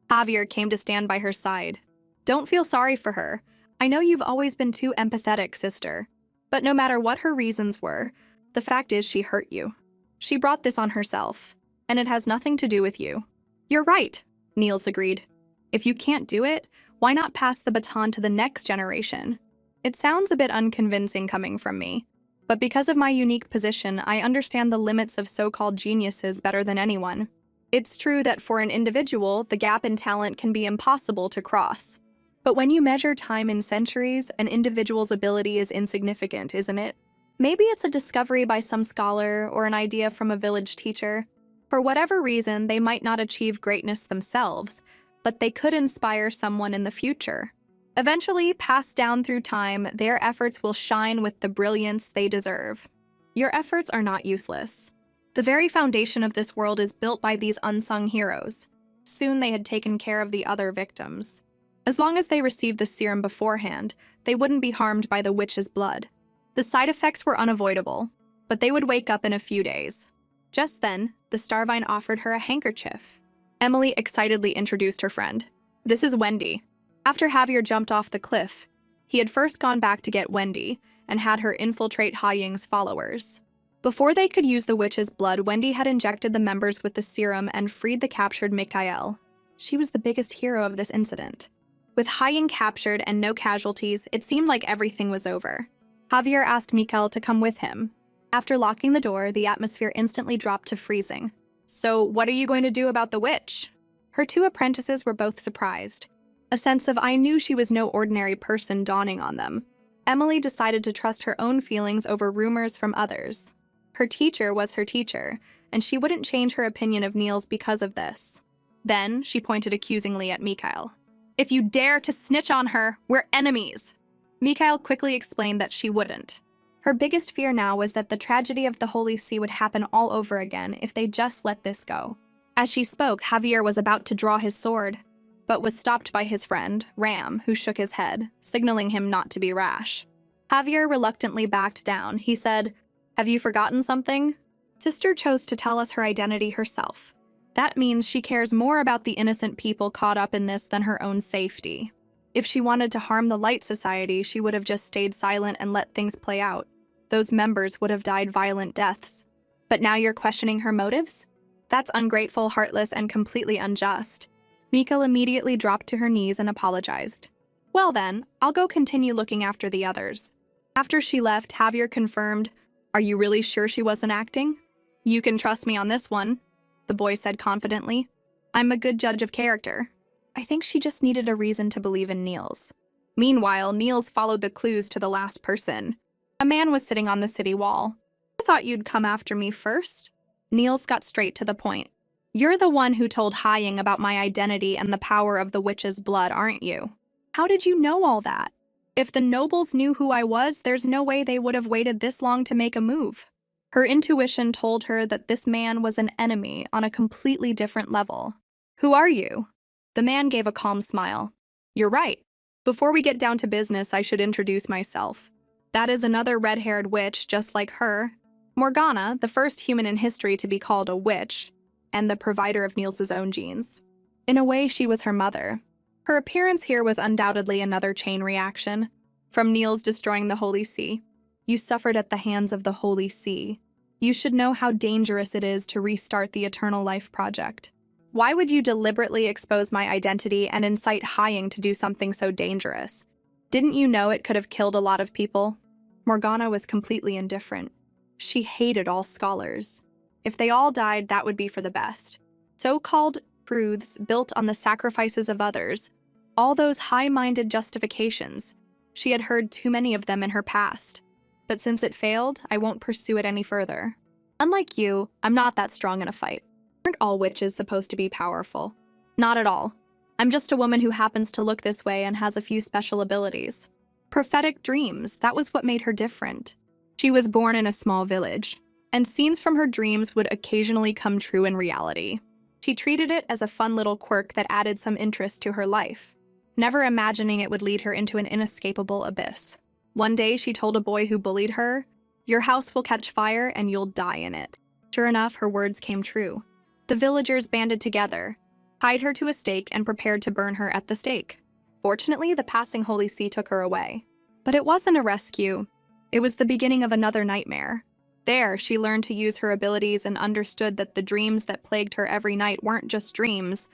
Javier came to stand by her side. Don't feel sorry for her. I know you've always been too empathetic, sister. But no matter what her reasons were, the fact is she hurt you. She brought this on herself, and it has nothing to do with you. You're right, Niels agreed. If you can't do it, why not pass the baton to the next generation? It sounds a bit unconvincing coming from me, but because of my unique position, I understand the limits of so-called geniuses better than anyone. It's true that for an individual, the gap in talent can be impossible to cross. But when you measure time in centuries, an individual's ability is insignificant, isn't it? Maybe it's a discovery by some scholar or an idea from a village teacher. For whatever reason, they might not achieve greatness themselves, but they could inspire someone in the future. Eventually, passed down through time, their efforts will shine with the brilliance they deserve. Your efforts are not useless. The very foundation of this world is built by these unsung heroes. Soon they had taken care of the other victims. As long as they received the serum beforehand, they wouldn't be harmed by the witch's blood. The side effects were unavoidable, but they would wake up in a few days. Just then, the starvine offered her a handkerchief. Emily excitedly introduced her friend. "This is Wendy." After Javier jumped off the cliff, he had first gone back to get Wendy and had her infiltrate Ha Ying's followers. Before they could use the witch's blood, Wendy had injected the members with the serum and freed the captured Mikhail. She was the biggest hero of this incident. With Ha Ying captured and no casualties, it seemed like everything was over. Javier asked Mikhail to come with him. After locking the door, the atmosphere instantly dropped to freezing. "So, what are you going to do about the witch?" Her two apprentices were both surprised. A sense of "I knew she was no ordinary person" dawning on them. Emily decided to trust her own feelings over rumors from others. Her teacher was her teacher, and she wouldn't change her opinion of Niels because of this. Then, she pointed accusingly at Mikhail. "If you dare to snitch on her, we're enemies." Mikhail quickly explained that she wouldn't. Her biggest fear now was that the tragedy of the Holy See would happen all over again if they just let this go. As she spoke, Javier was about to draw his sword, but was stopped by his friend, Ram, who shook his head, signaling him not to be rash. Javier reluctantly backed down. He said, "Have you forgotten something? Sister chose to tell us her identity herself. That means she cares more about the innocent people caught up in this than her own safety. If she wanted to harm the Light Society, she would have just stayed silent and let things play out. Those members would have died violent deaths. But now you're questioning her motives? That's ungrateful, heartless, and completely unjust." Mikhail immediately dropped to her knees and apologized. "Well then, I'll go continue looking after the others." After she left, Javier confirmed, "Are you really sure she wasn't acting?" "You can trust me on this one," the boy said confidently. "I'm a good judge of character. I think she just needed a reason to believe in Niels." Meanwhile, Niels followed the clues to the last person. A man was sitting on the city wall. "I thought you'd come after me first." Niels got straight to the point. "You're the one who told Ha Ying about my identity and the power of the witch's blood, aren't you? How did you know all that? If the nobles knew who I was, there's no way they would have waited this long to make a move." Her intuition told her that this man was an enemy on a completely different level. "Who are you?" The man gave a calm smile. "You're right. Before we get down to business, I should introduce myself. That is another red-haired witch just like her. Morgana, the first human in history to be called a witch, and the provider of Niels's own genes. In a way, she was her mother. Her appearance here was undoubtedly another chain reaction. From Niels destroying the Holy See. You suffered at the hands of the Holy See. You should know how dangerous it is to restart the Eternal Life Project. Why would you deliberately expose my identity and incite Ha Ying to do something so dangerous? Didn't you know it could have killed a lot of people?" Morgana was completely indifferent. She hated all scholars. If they all died, that would be for the best. So-called truths built on the sacrifices of others, all those high-minded justifications. She had heard too many of them in her past. But since it failed, I won't pursue it any further. Unlike you, I'm not that strong in a fight. Aren't all witches supposed to be powerful? Not at all. I'm just a woman who happens to look this way and has a few special abilities. Prophetic dreams, that was what made her different. She was born in a small village, and scenes from her dreams would occasionally come true in reality. She treated it as a fun little quirk that added some interest to her life, never imagining it would lead her into an inescapable abyss. One day, she told a boy who bullied her, "Your house will catch fire and you'll die in it." Sure enough, her words came true. The villagers banded together, tied her to a stake, and prepared to burn her at the stake. Fortunately, the passing Holy See took her away. But it wasn't a rescue. It was the beginning of another nightmare. There, she learned to use her abilities and understood that the dreams that plagued her every night weren't just dreams,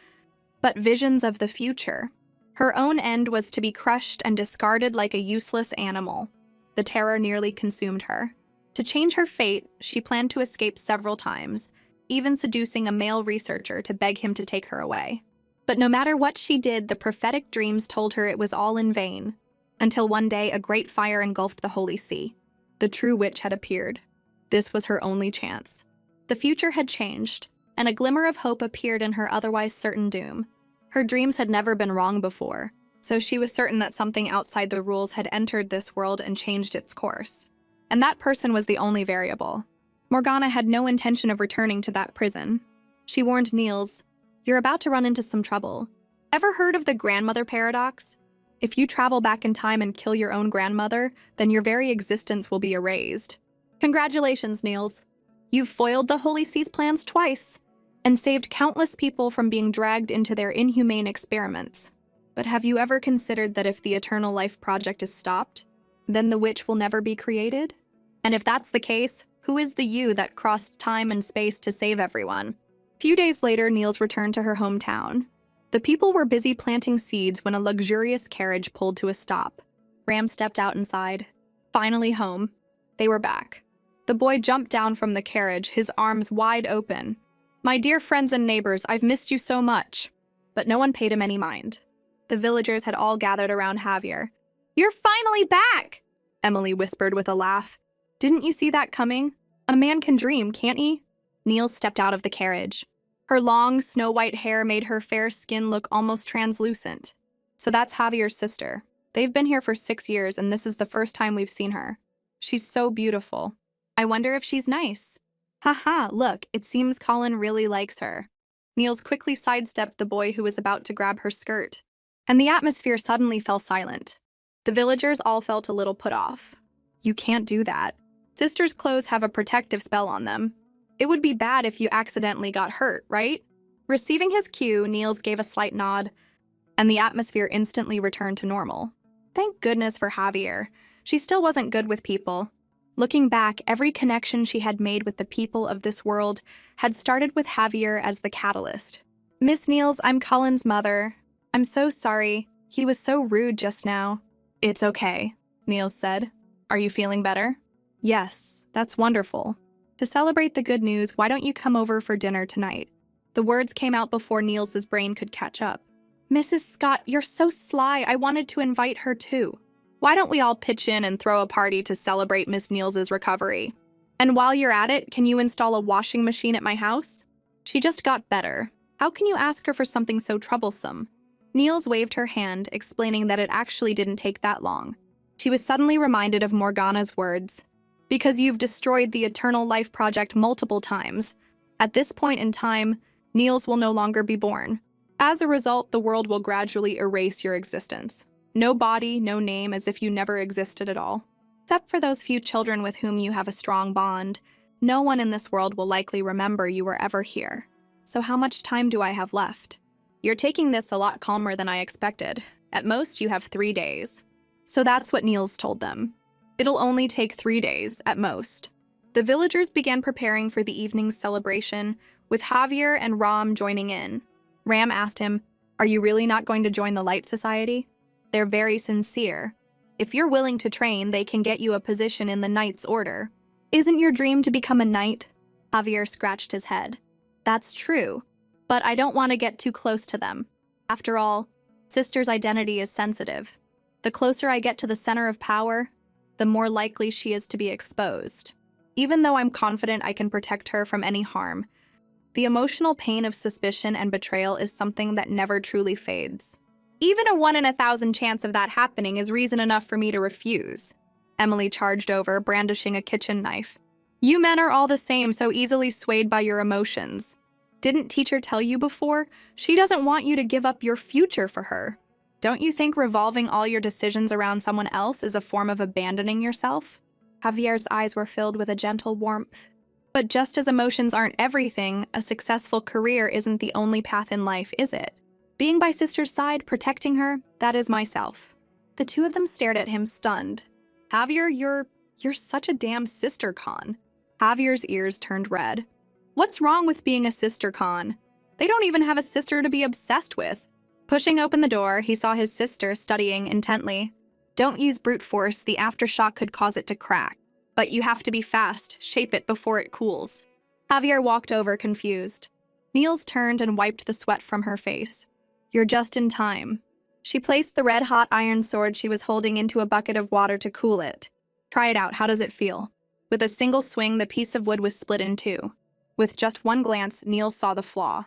but visions of the future. Her own end was to be crushed and discarded like a useless animal. The terror nearly consumed her. To change her fate, she planned to escape several times, even seducing a male researcher to beg him to take her away. But no matter what she did, the prophetic dreams told her it was all in vain. Until one day, a great fire engulfed the Holy See. The true witch had appeared. This was her only chance. The future had changed, and a glimmer of hope appeared in her otherwise certain doom. Her dreams had never been wrong before, so she was certain that something outside the rules had entered this world and changed its course. And that person was the only variable. Morgana had no intention of returning to that prison. She warned Niels, You're about to run into some trouble. Ever heard of the grandmother paradox? If you travel back in time and kill your own grandmother, then your very existence will be erased. Congratulations, Niels. You've foiled the Holy See's plans twice and saved countless people from being dragged into their inhumane experiments. But have you ever considered that if the Eternal Life Project is stopped, then the witch will never be created? And if that's the case, who is the you that crossed time and space to save everyone? A few days later, Niels returned to her hometown. The people were busy planting seeds when a luxurious carriage pulled to a stop. Ram stepped out inside. Finally home. They were back. The boy jumped down from the carriage, his arms wide open. My dear friends and neighbors, I've missed you so much. But no one paid him any mind. The villagers had all gathered around Javier. You're finally back, Emily whispered with a laugh. Didn't you see that coming? A man can dream, can't he? Niels stepped out of the carriage. Her long, snow-white hair made her fair skin look almost translucent. So that's Javier's sister. They've been here for 6 years, and this is the first time we've seen her. She's so beautiful. I wonder if she's nice. Haha, look, it seems Colin really likes her. Niels quickly sidestepped the boy who was about to grab her skirt, and the atmosphere suddenly fell silent. The villagers all felt a little put off. You can't do that. Sister's clothes have a protective spell on them. It would be bad if you accidentally got hurt, right? Receiving his cue, Niels gave a slight nod, and the atmosphere instantly returned to normal. Thank goodness for Javier. She still wasn't good with people. Looking back, every connection she had made with the people of this world had started with Javier as the catalyst. Miss Niels, I'm Colin's mother. I'm so sorry. He was so rude just now. It's okay, Niels said. Are you feeling better? Yes, that's wonderful. To celebrate the good news, why don't you come over for dinner tonight? The words came out before Niels's brain could catch up. Mrs. Scott, you're so sly. I wanted to invite her too. Why don't we all pitch in and throw a party to celebrate Miss Niels's recovery? And while you're at it, can you install a washing machine at my house? She just got better. How can you ask her for something so troublesome? Niels waved her hand, explaining that it actually didn't take that long. She was suddenly reminded of Morgana's words. Because you've destroyed the Eternal Life Project multiple times. At this point in time, Niels will no longer be born. As a result, the world will gradually erase your existence. No body, no name, as if you never existed at all. Except for those few children with whom you have a strong bond, no one in this world will likely remember you were ever here. So how much time do I have left? You're taking this a lot calmer than I expected. At most, you have 3 days. So that's what Niels told them. It'll only take 3 days, at most. The villagers began preparing for the evening's celebration, with Javier and Ram joining in. Ram asked him, "Are you really not going to join the Light Society?" They're very sincere. If you're willing to train, they can get you a position in the Knight's Order. Isn't your dream to become a knight? Javier scratched his head. That's true, but I don't want to get too close to them. After all, Sister's identity is sensitive. The closer I get to the center of power, the more likely she is to be exposed. Even though I'm confident I can protect her from any harm, the emotional pain of suspicion and betrayal is something that never truly fades. Even a 1 in 1,000 chance of that happening is reason enough for me to refuse. Emily charged over, brandishing a kitchen knife. You men are all the same, so easily swayed by your emotions. Didn't teacher tell you before? She doesn't want you to give up your future for her. Don't you think revolving all your decisions around someone else is a form of abandoning yourself? Javier's eyes were filled with a gentle warmth. But just as emotions aren't everything, a successful career isn't the only path in life, is it? Being by Sister's side, protecting her, that is myself. The two of them stared at him, stunned. Javier, you're such a damn sister con. Javier's ears turned red. What's wrong with being a sister con? They don't even have a sister to be obsessed with. Pushing open the door, he saw his sister studying intently. Don't use brute force, the aftershock could cause it to crack. But you have to be fast, shape it before it cools. Javier walked over, confused. Niels turned and wiped the sweat from her face. You're just in time. She placed the red-hot iron sword she was holding into a bucket of water to cool it. Try it out, how does it feel? With a single swing, the piece of wood was split in two. With just one glance, Niels saw the flaw.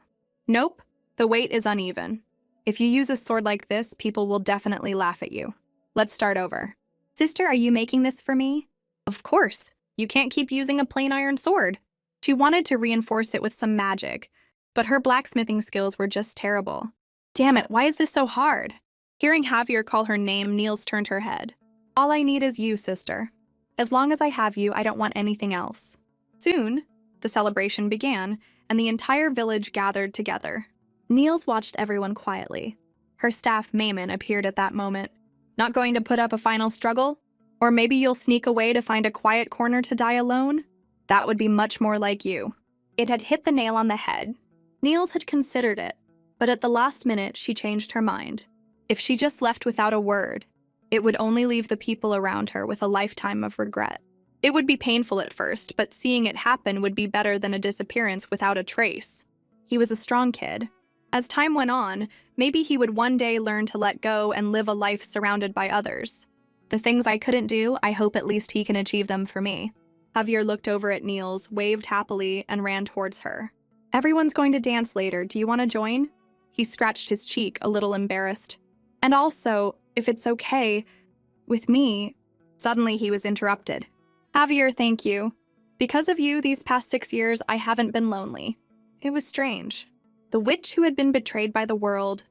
Nope, the weight is uneven. If you use a sword like this, people will definitely laugh at you. Let's start over. Sister, are you making this for me? Of course. You can't keep using a plain iron sword. She wanted to reinforce it with some magic, but her blacksmithing skills were just terrible. Damn it, why is this so hard? Hearing Javier call her name, Niels turned her head. All I need is you, sister. As long as I have you, I don't want anything else. Soon, the celebration began, and the entire village gathered together. Niels watched everyone quietly. Her staff, Mayman, appeared at that moment. Not going to put up a final struggle? Or maybe you'll sneak away to find a quiet corner to die alone? That would be much more like you. It had hit the nail on the head. Niels had considered it, but at the last minute she changed her mind. If she just left without a word, it would only leave the people around her with a lifetime of regret. It would be painful at first, but seeing it happen would be better than a disappearance without a trace. He was a strong kid. As time went on, maybe he would one day learn to let go and live a life surrounded by others. The things I couldn't do, I hope at least he can achieve them for me. Javier looked over at Niels, waved happily, and ran towards her. Everyone's going to dance later. Do you want to join? He scratched his cheek, a little embarrassed. And also, if it's okay, with me. Suddenly he was interrupted. Javier, thank you. Because of you, these past 6 years, I haven't been lonely. It was strange. The witch who had been betrayed by the world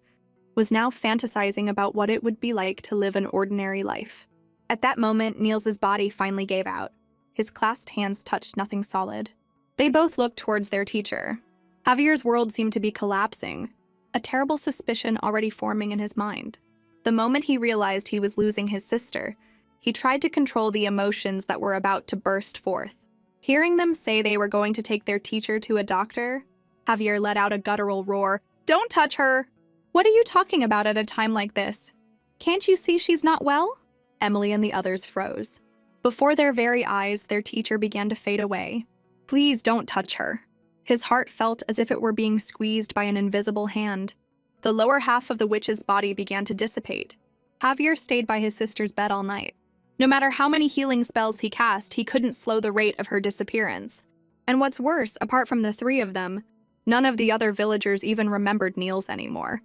was now fantasizing about what it would be like to live an ordinary life. At that moment, Niels's body finally gave out. His clasped hands touched nothing solid. They both looked towards their teacher. Javier's world seemed to be collapsing, a terrible suspicion already forming in his mind. The moment he realized he was losing his sister, he tried to control the emotions that were about to burst forth. Hearing them say they were going to take their teacher to a doctor, Javier let out a guttural roar. Don't touch her! What are you talking about at a time like this? Can't you see she's not well? Emily and the others froze. Before their very eyes, their teacher began to fade away. Please don't touch her. His heart felt as if it were being squeezed by an invisible hand. The lower half of the witch's body began to dissipate. Javier stayed by his sister's bed all night. No matter how many healing spells he cast, he couldn't slow the rate of her disappearance. And what's worse, apart from the three of them, none of the other villagers even remembered Niels anymore.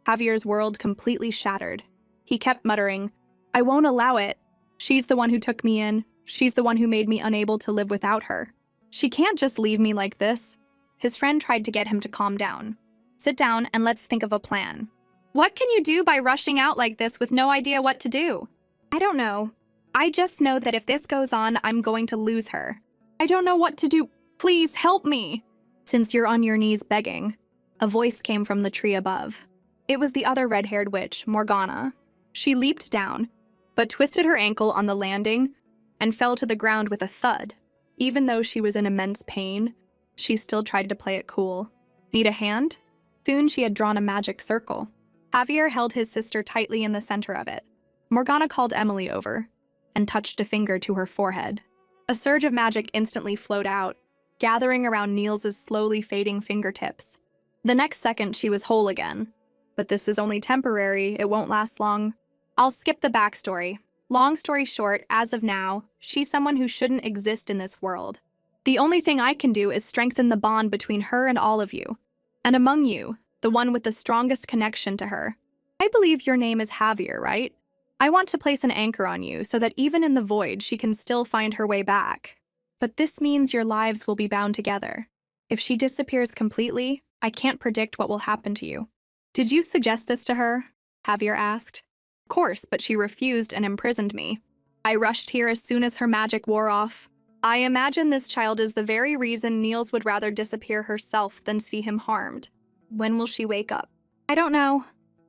Javier's world completely shattered. He kept muttering, I won't allow it. She's the one who took me in. She's the one who made me unable to live without her. She can't just leave me like this. His friend tried to get him to calm down. Sit down and let's think of a plan. What can you do by rushing out like this with no idea what to do? I don't know. I just know that if this goes on, I'm going to lose her. I don't know what to do. Please help me. Since you're on your knees begging, a voice came from the tree above. It was the other red-haired witch, Morgana. She leaped down, but twisted her ankle on the landing and fell to the ground with a thud. Even though she was in immense pain, she still tried to play it cool. Need a hand? Soon she had drawn a magic circle. Javier held his sister tightly in the center of it. Morgana called Emily over and touched a finger to her forehead. A surge of magic instantly flowed out, gathering around Niels's slowly fading fingertips. The next second, she was whole again. But this is only temporary, it won't last long. I'll skip the backstory. Long story short, as of now, she's someone who shouldn't exist in this world. The only thing I can do is strengthen the bond between her and all of you. And among you, the one with the strongest connection to her. I believe your name is Javier, right? I want to place an anchor on you so that even in the void, she can still find her way back. But this means your lives will be bound together. If she disappears completely, I can't predict what will happen to you. Did you suggest this to her? Javier asked. Of course, but she refused and imprisoned me. I rushed here as soon as her magic wore off. I imagine this child is the very reason Niels would rather disappear herself than see him harmed. When will she wake up? I don't know,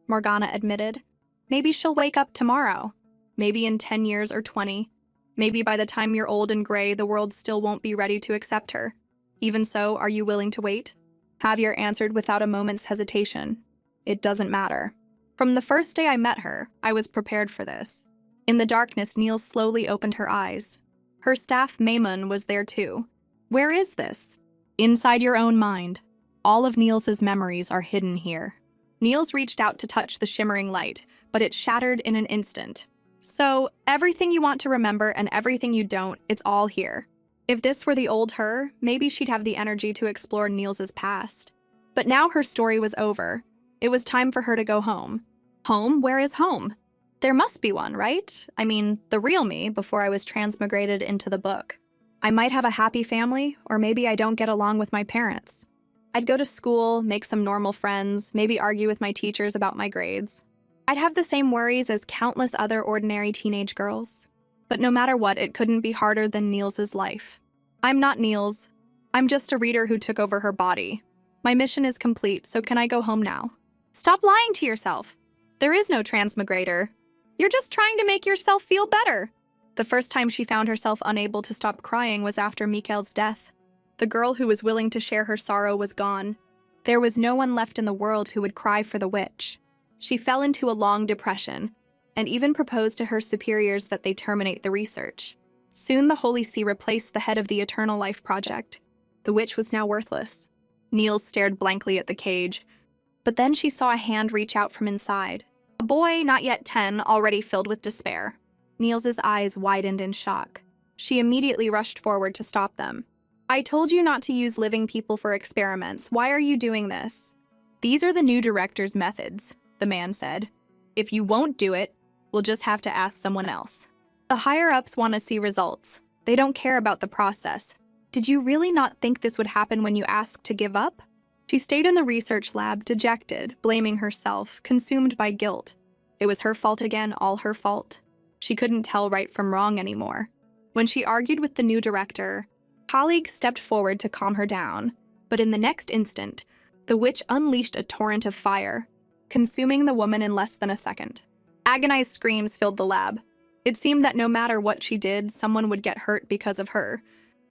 Morgana admitted. Maybe she'll wake up tomorrow. Maybe in 10 years or 20. Maybe by the time you're old and gray, the world still won't be ready to accept her. Even so, are you willing to wait? Javier answered without a moment's hesitation. It doesn't matter. From the first day I met her, I was prepared for this. In the darkness, Niels slowly opened her eyes. Her staff, Maymun, was there too. Where is this? Inside your own mind. All of Niels's memories are hidden here. Niels reached out to touch the shimmering light, but it shattered in an instant. So, everything you want to remember and everything you don't, it's all here. If this were the old her, maybe she'd have the energy to explore Niels's past. But now her story was over. It was time for her to go home. Home? Where is home? There must be one, right? I mean, the real me before I was transmigrated into the book. I might have a happy family, or maybe I don't get along with my parents. I'd go to school, make some normal friends, maybe argue with my teachers about my grades. I'd have the same worries as countless other ordinary teenage girls. But no matter what, it couldn't be harder than Niels's life. I'm not Niels. I'm just a reader who took over her body. My mission is complete, so can I go home now? Stop lying to yourself. There is no transmigrator. You're just trying to make yourself feel better. The first time she found herself unable to stop crying was after Mikhail's death. The girl who was willing to share her sorrow was gone. There was no one left in the world who would cry for the witch. She fell into a long depression, and even proposed to her superiors that they terminate the research. Soon the Holy See replaced the head of the Eternal Life Project. The witch was now worthless. Niels stared blankly at the cage, but then she saw a hand reach out from inside. A boy, not yet 10, already filled with despair. Niels's eyes widened in shock. She immediately rushed forward to stop them. I told you not to use living people for experiments. Why are you doing this? These are the new director's methods, the man said. If you won't do it, we'll just have to ask someone else. The higher-ups want to see results. They don't care about the process. Did you really not think this would happen when you asked to give up? She stayed in the research lab, dejected, blaming herself, consumed by guilt. It was her fault again, all her fault. She couldn't tell right from wrong anymore. When she argued with the new director, colleagues stepped forward to calm her down, but in the next instant, the witch unleashed a torrent of fire, consuming the woman in less than a second. Agonized screams filled the lab. It seemed that no matter what she did, someone would get hurt because of her.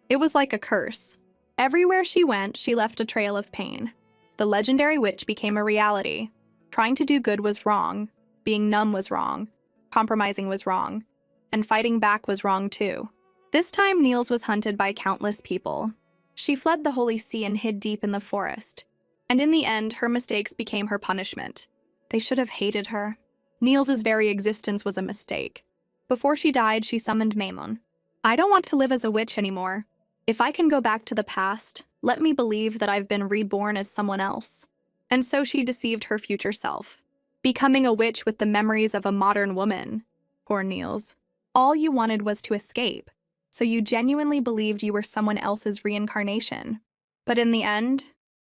It was like a curse. Everywhere she went, she left a trail of pain. The legendary witch became a reality. Trying to do good was wrong, being numb was wrong, compromising was wrong, and fighting back was wrong too. This time, Niels was hunted by countless people. She fled the Holy See and hid deep in the forest. And in the end, her mistakes became her punishment. They should have hated her. Niels's very existence was a mistake. Before she died, she summoned Maimon. I don't want to live as a witch anymore. If I can go back to the past, let me believe that I've been reborn as someone else. And so she deceived her future self, becoming a witch with the memories of a modern woman. Poor Niels. All you wanted was to escape, so you genuinely believed you were someone else's reincarnation. But in the end,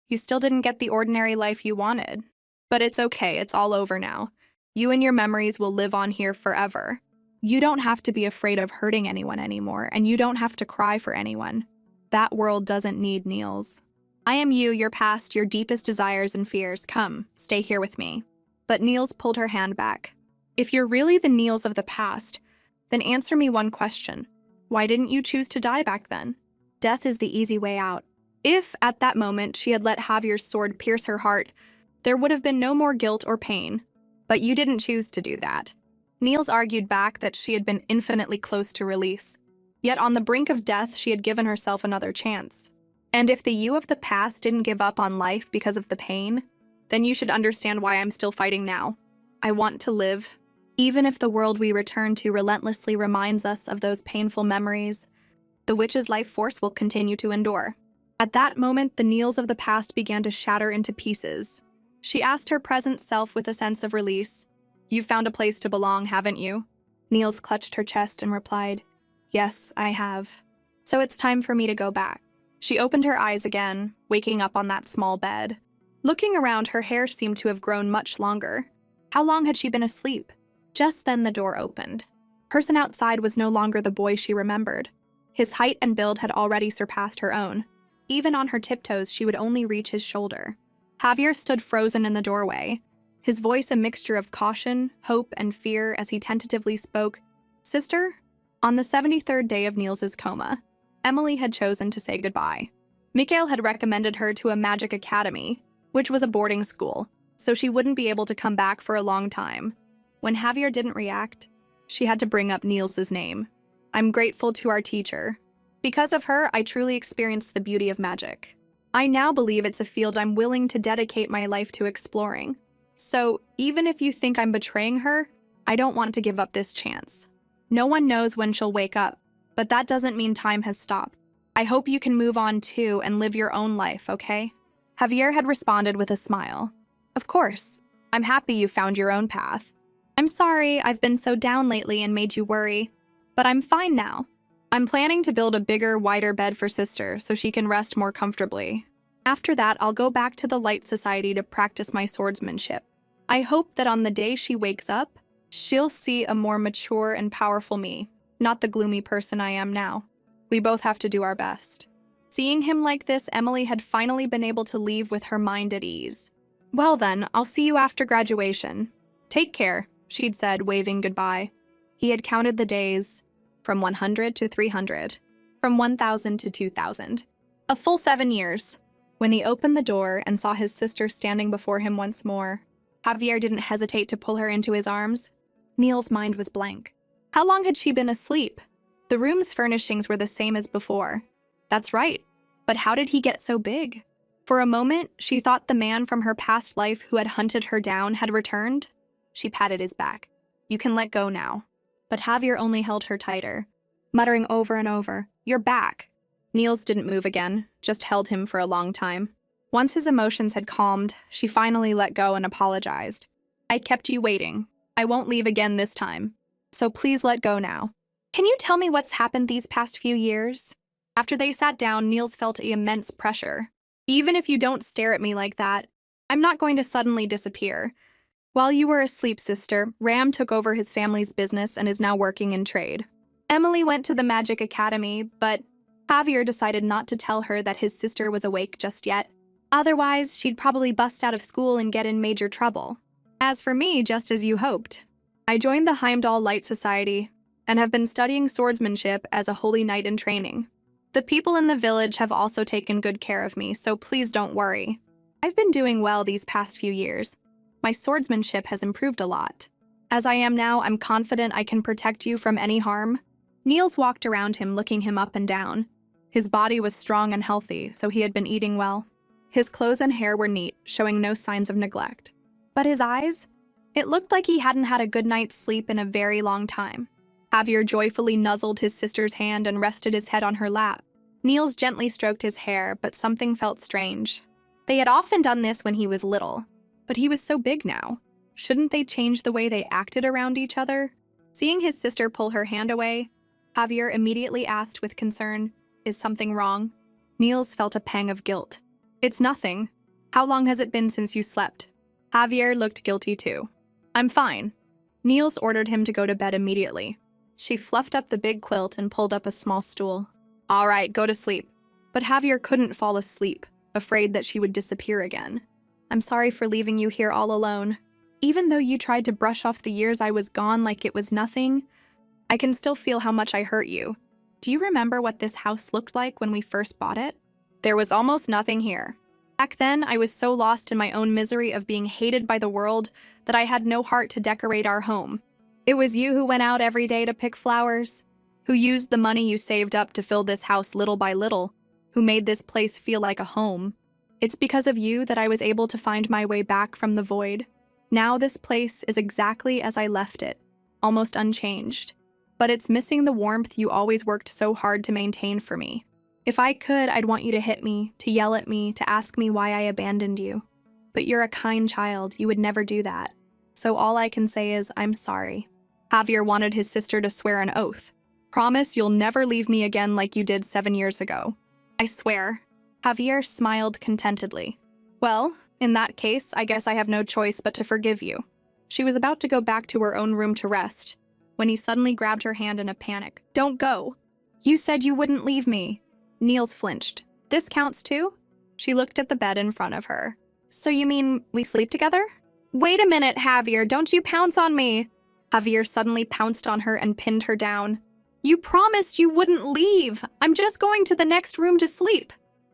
you still didn't get the ordinary life you wanted. But it's okay, it's all over now. You and your memories will live on here forever. You don't have to be afraid of hurting anyone anymore, and you don't have to cry for anyone. That world doesn't need Niels. I am you, your past, your deepest desires and fears. Come, stay here with me. But Niels pulled her hand back. If you're really the Niels of the past, then answer me one question. Why didn't you choose to die back then? Death is the easy way out. If, at that moment, she had let Javier's sword pierce her heart, there would have been no more guilt or pain. But you didn't choose to do that. Niels argued back that she had been infinitely close to release. Yet on the brink of death, she had given herself another chance. And if the you of the past didn't give up on life because of the pain, then you should understand why I'm still fighting now. I want to live. Even if the world we return to relentlessly reminds us of those painful memories, the witch's life force will continue to endure. At that moment, the Niels of the past began to shatter into pieces. She asked her present self with a sense of release, "You've found a place to belong, haven't you?" Niels clutched her chest and replied, "Yes, I have. So it's time for me to go back." She opened her eyes again, waking up on that small bed. Looking around, her hair seemed to have grown much longer. How long had she been asleep? Just then the door opened. Person outside was no longer the boy she remembered. His height and build had already surpassed her own. Even on her tiptoes, she would only reach his shoulder. Javier stood frozen in the doorway, his voice a mixture of caution, hope, and fear as he tentatively spoke. "Sister?" On the 73rd day of Niels's coma, Emily had chosen to say goodbye. Mikhail had recommended her to a magic academy, which was a boarding school, so she wouldn't be able to come back for a long time. When Javier didn't react, she had to bring up Niels's name. "I'm grateful to our teacher. Because of her, I truly experienced the beauty of magic. I now believe it's a field I'm willing to dedicate my life to exploring. So, even if you think I'm betraying her, I don't want to give up this chance. No one knows when she'll wake up, but that doesn't mean time has stopped. I hope you can move on too and live your own life, okay?" Javier had responded with a smile. "Of course. I'm happy you found your own path. I'm sorry I've been so down lately and made you worry, but I'm fine now. I'm planning to build a bigger, wider bed for Sister so she can rest more comfortably. After that, I'll go back to the Light Society to practice my swordsmanship. I hope that on the day she wakes up, she'll see a more mature and powerful me, not the gloomy person I am now. We both have to do our best." Seeing him like this, Emily had finally been able to leave with her mind at ease. "Well then, I'll see you after graduation. Take care," she'd said, waving goodbye. He had counted the days from 100 to 300, from 1,000 to 2,000. A full 7 years. When he opened the door and saw his sister standing before him once more, Javier didn't hesitate to pull her into his arms. Neil's mind was blank. How long had she been asleep? The room's furnishings were the same as before. That's right. But how did he get so big? For a moment, she thought the man from her past life who had hunted her down had returned. She patted his back. "You can let go now." But Javier only held her tighter, muttering over and over, "You're back." Niels didn't move again, just held him for a long time. Once his emotions had calmed, she finally let go and apologized. "I kept you waiting. I won't leave again this time. So please let go now. Can you tell me what's happened these past few years?" After they sat down, Niels felt immense pressure. "Even if you don't stare at me like that, I'm not going to suddenly disappear. While you were asleep, sister, Ram took over his family's business and is now working in trade. Emily went to the Magic Academy, but Javier decided not to tell her that his sister was awake just yet. Otherwise, she'd probably bust out of school and get in major trouble. As for me, just as you hoped, I joined the Heimdall Light Society and have been studying swordsmanship as a holy knight in training. The people in the village have also taken good care of me, so please don't worry. I've been doing well these past few years. My swordsmanship has improved a lot. As I am now, I'm confident I can protect you from any harm." Niels walked around him, looking him up and down. His body was strong and healthy, so he had been eating well. His clothes and hair were neat, showing no signs of neglect. But his eyes? It looked like he hadn't had a good night's sleep in a very long time. Javier joyfully nuzzled his sister's hand and rested his head on her lap. Niels gently stroked his hair, but something felt strange. They had often done this when he was little, but he was so big now. Shouldn't they change the way they acted around each other? Seeing his sister pull her hand away, Javier immediately asked with concern, "Is something wrong?" Niels felt a pang of guilt. "It's nothing. How long has it been since you slept?" Javier looked guilty too. "I'm fine." Niels ordered him to go to bed immediately. She fluffed up the big quilt and pulled up a small stool. "All right, go to sleep." But Javier couldn't fall asleep, afraid that she would disappear again. "I'm sorry for leaving you here all alone. Even though you tried to brush off the years I was gone like it was nothing, I can still feel how much I hurt you. Do you remember what this house looked like when we first bought it? There was almost nothing here. Back then, I was so lost in my own misery of being hated by the world that I had no heart to decorate our home. It was you who went out every day to pick flowers, who used the money you saved up to fill this house little by little, who made this place feel like a home. It's because of you that I was able to find my way back from the void. Now this place is exactly as I left it, almost unchanged. But it's missing the warmth you always worked so hard to maintain for me. If I could, I'd want you to hit me, to yell at me, to ask me why I abandoned you. But you're a kind child, you would never do that. So all I can say is, I'm sorry." Javier wanted his sister to swear an oath. "Promise you'll never leave me again like you did 7 years ago." "I swear." Javier smiled contentedly. "Well, in that case, I guess I have no choice but to forgive you." She was about to go back to her own room to rest, when he suddenly grabbed her hand in a panic. "Don't go. You said you wouldn't leave me." Niels flinched. "This counts too?" She looked at the bed in front of her. "So you mean we sleep together?" "Wait a minute, Javier, don't you pounce on me." Javier suddenly pounced on her and pinned her down. "You promised you wouldn't leave. I'm just going to the next room to sleep."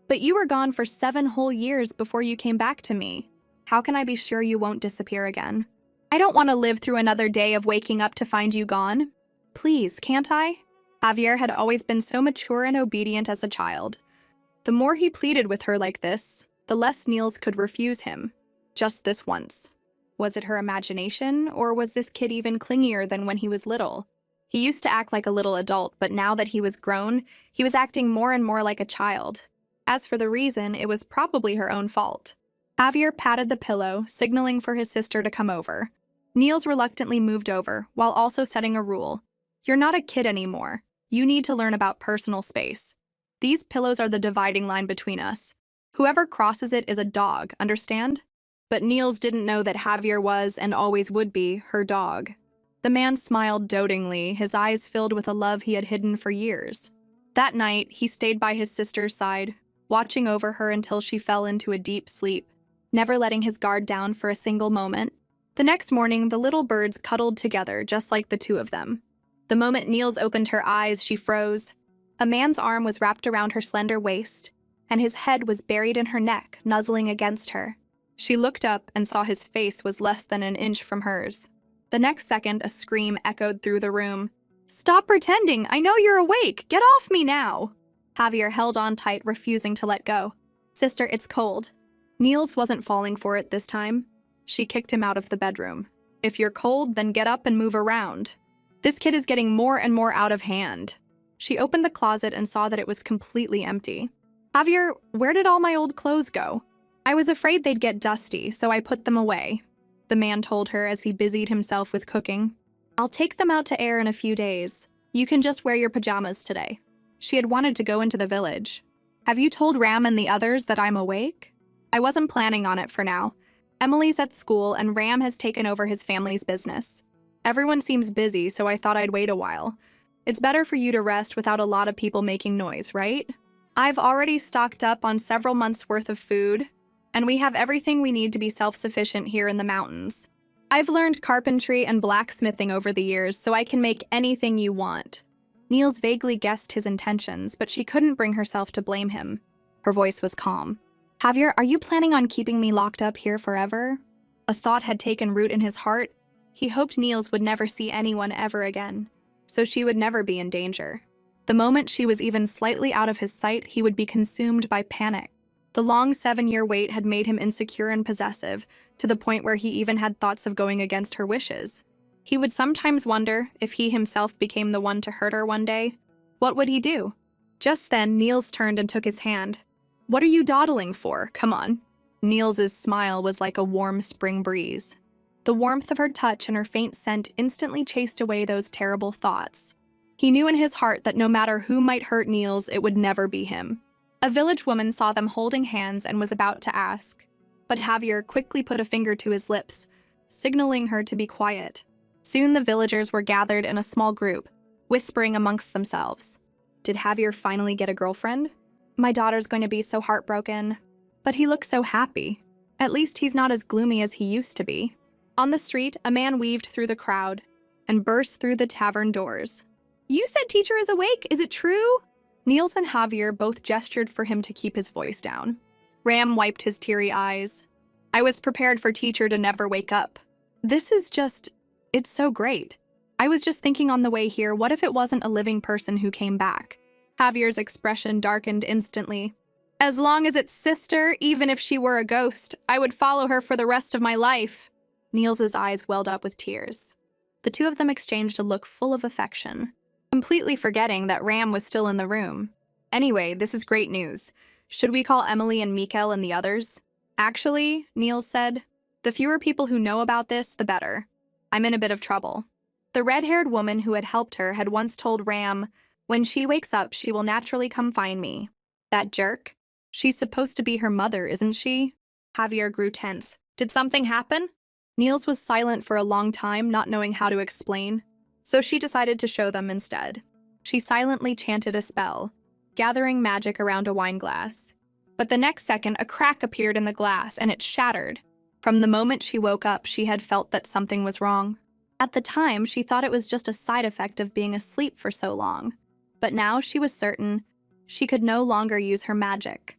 "But you were gone for 7 whole years before you came back to me. How can I be sure you won't disappear again? I don't want to live through another day of waking up to find you gone. Please, can't I?" Javier had always been so mature and obedient as a child. The more he pleaded with her like this, the less Niels could refuse him. Just this once. Was it her imagination, or was this kid even clingier than when he was little? He used to act like a little adult, but now that he was grown, he was acting more and more like a child. As for the reason, it was probably her own fault. Javier patted the pillow, signaling for his sister to come over. Niels reluctantly moved over, while also setting a rule. "You're not a kid anymore. You need to learn about personal space. These pillows are the dividing line between us. Whoever crosses it is a dog, understand? But Niels didn't know that Javier was, and always would be, her dog. The man smiled dotingly, his eyes filled with a love he had hidden for years. That night, he stayed by his sister's side, watching over her until she fell into a deep sleep, never letting his guard down for a single moment. The next morning, the little birds cuddled together, just like the two of them. The moment Niels opened her eyes, she froze. A man's arm was wrapped around her slender waist, and his head was buried in her neck, nuzzling against her. She looked up and saw his face was less than an inch from hers. The next second, a scream echoed through the room. "Stop pretending! I know you're awake! Get off me now!" Javier held on tight, refusing to let go. "Sister, it's cold." Niels wasn't falling for it this time. She kicked him out of the bedroom. "If you're cold, then get up and move around. This kid is getting more and more out of hand." She opened the closet and saw that it was completely empty. "Javier, where did all my old clothes go?" "I was afraid they'd get dusty, so I put them away," the man told her as he busied himself with cooking. "I'll take them out to air in a few days. You can just wear your pajamas today." She had wanted to go into the village. "Have you told Ram and the others that I'm awake?" "I wasn't planning on it for now. Emily's at school and Ram has taken over his family's business. Everyone seems busy, so I thought I'd wait a while. It's better for you to rest without a lot of people making noise, right? I've already stocked up on several months' worth of food, and we have everything we need to be self-sufficient here in the mountains. I've learned carpentry and blacksmithing over the years, so I can make anything you want." Niels vaguely guessed his intentions, but she couldn't bring herself to blame him. Her voice was calm. "Javier, are you planning on keeping me locked up here forever?" A thought had taken root in his heart. He hoped Niels would never see anyone ever again, so she would never be in danger. The moment she was even slightly out of his sight, he would be consumed by panic. The long 7-year wait had made him insecure and possessive, to the point where he even had thoughts of going against her wishes. He would sometimes wonder if he himself became the one to hurt her one day. What would he do? Just then, Niels turned and took his hand. "What are you dawdling for? Come on." Niels's smile was like a warm spring breeze. The warmth of her touch and her faint scent instantly chased away those terrible thoughts. He knew in his heart that no matter who might hurt Niels, it would never be him. A village woman saw them holding hands and was about to ask, but Javier quickly put a finger to his lips, signaling her to be quiet. Soon the villagers were gathered in a small group, whispering amongst themselves. "Did Javier finally get a girlfriend? My daughter's going to be so heartbroken." But he looked so happy. At least he's not as gloomy as he used to be. On the street, a man weaved through the crowd and burst through the tavern doors. "You said teacher is awake, is it true?" Niels and Javier both gestured for him to keep his voice down. Ram wiped his teary eyes. "I was prepared for teacher to never wake up. It's so great. I was just thinking on the way here, what if it wasn't a living person who came back?" Javier's expression darkened instantly. "As long as it's sister, even if she were a ghost, I would follow her for the rest of my life." Niels's eyes welled up with tears. The two of them exchanged a look full of affection, completely forgetting that Ram was still in the room. "Anyway, this is great news. Should we call Emily and Mikael and the others?" "Actually," Niels said, "the fewer people who know about this, the better. I'm in a bit of trouble." The red-haired woman who had helped her had once told Ram, "When she wakes up, she will naturally come find me." That jerk? She's supposed to be her mother, isn't she? Javier grew tense. "Did something happen?" Niels was silent for a long time, not knowing how to explain. So she decided to show them instead. She silently chanted a spell, gathering magic around a wine glass. But the next second, a crack appeared in the glass, and it shattered. From the moment she woke up, she had felt that something was wrong. At the time, she thought it was just a side effect of being asleep for so long. But now she was certain she could no longer use her magic.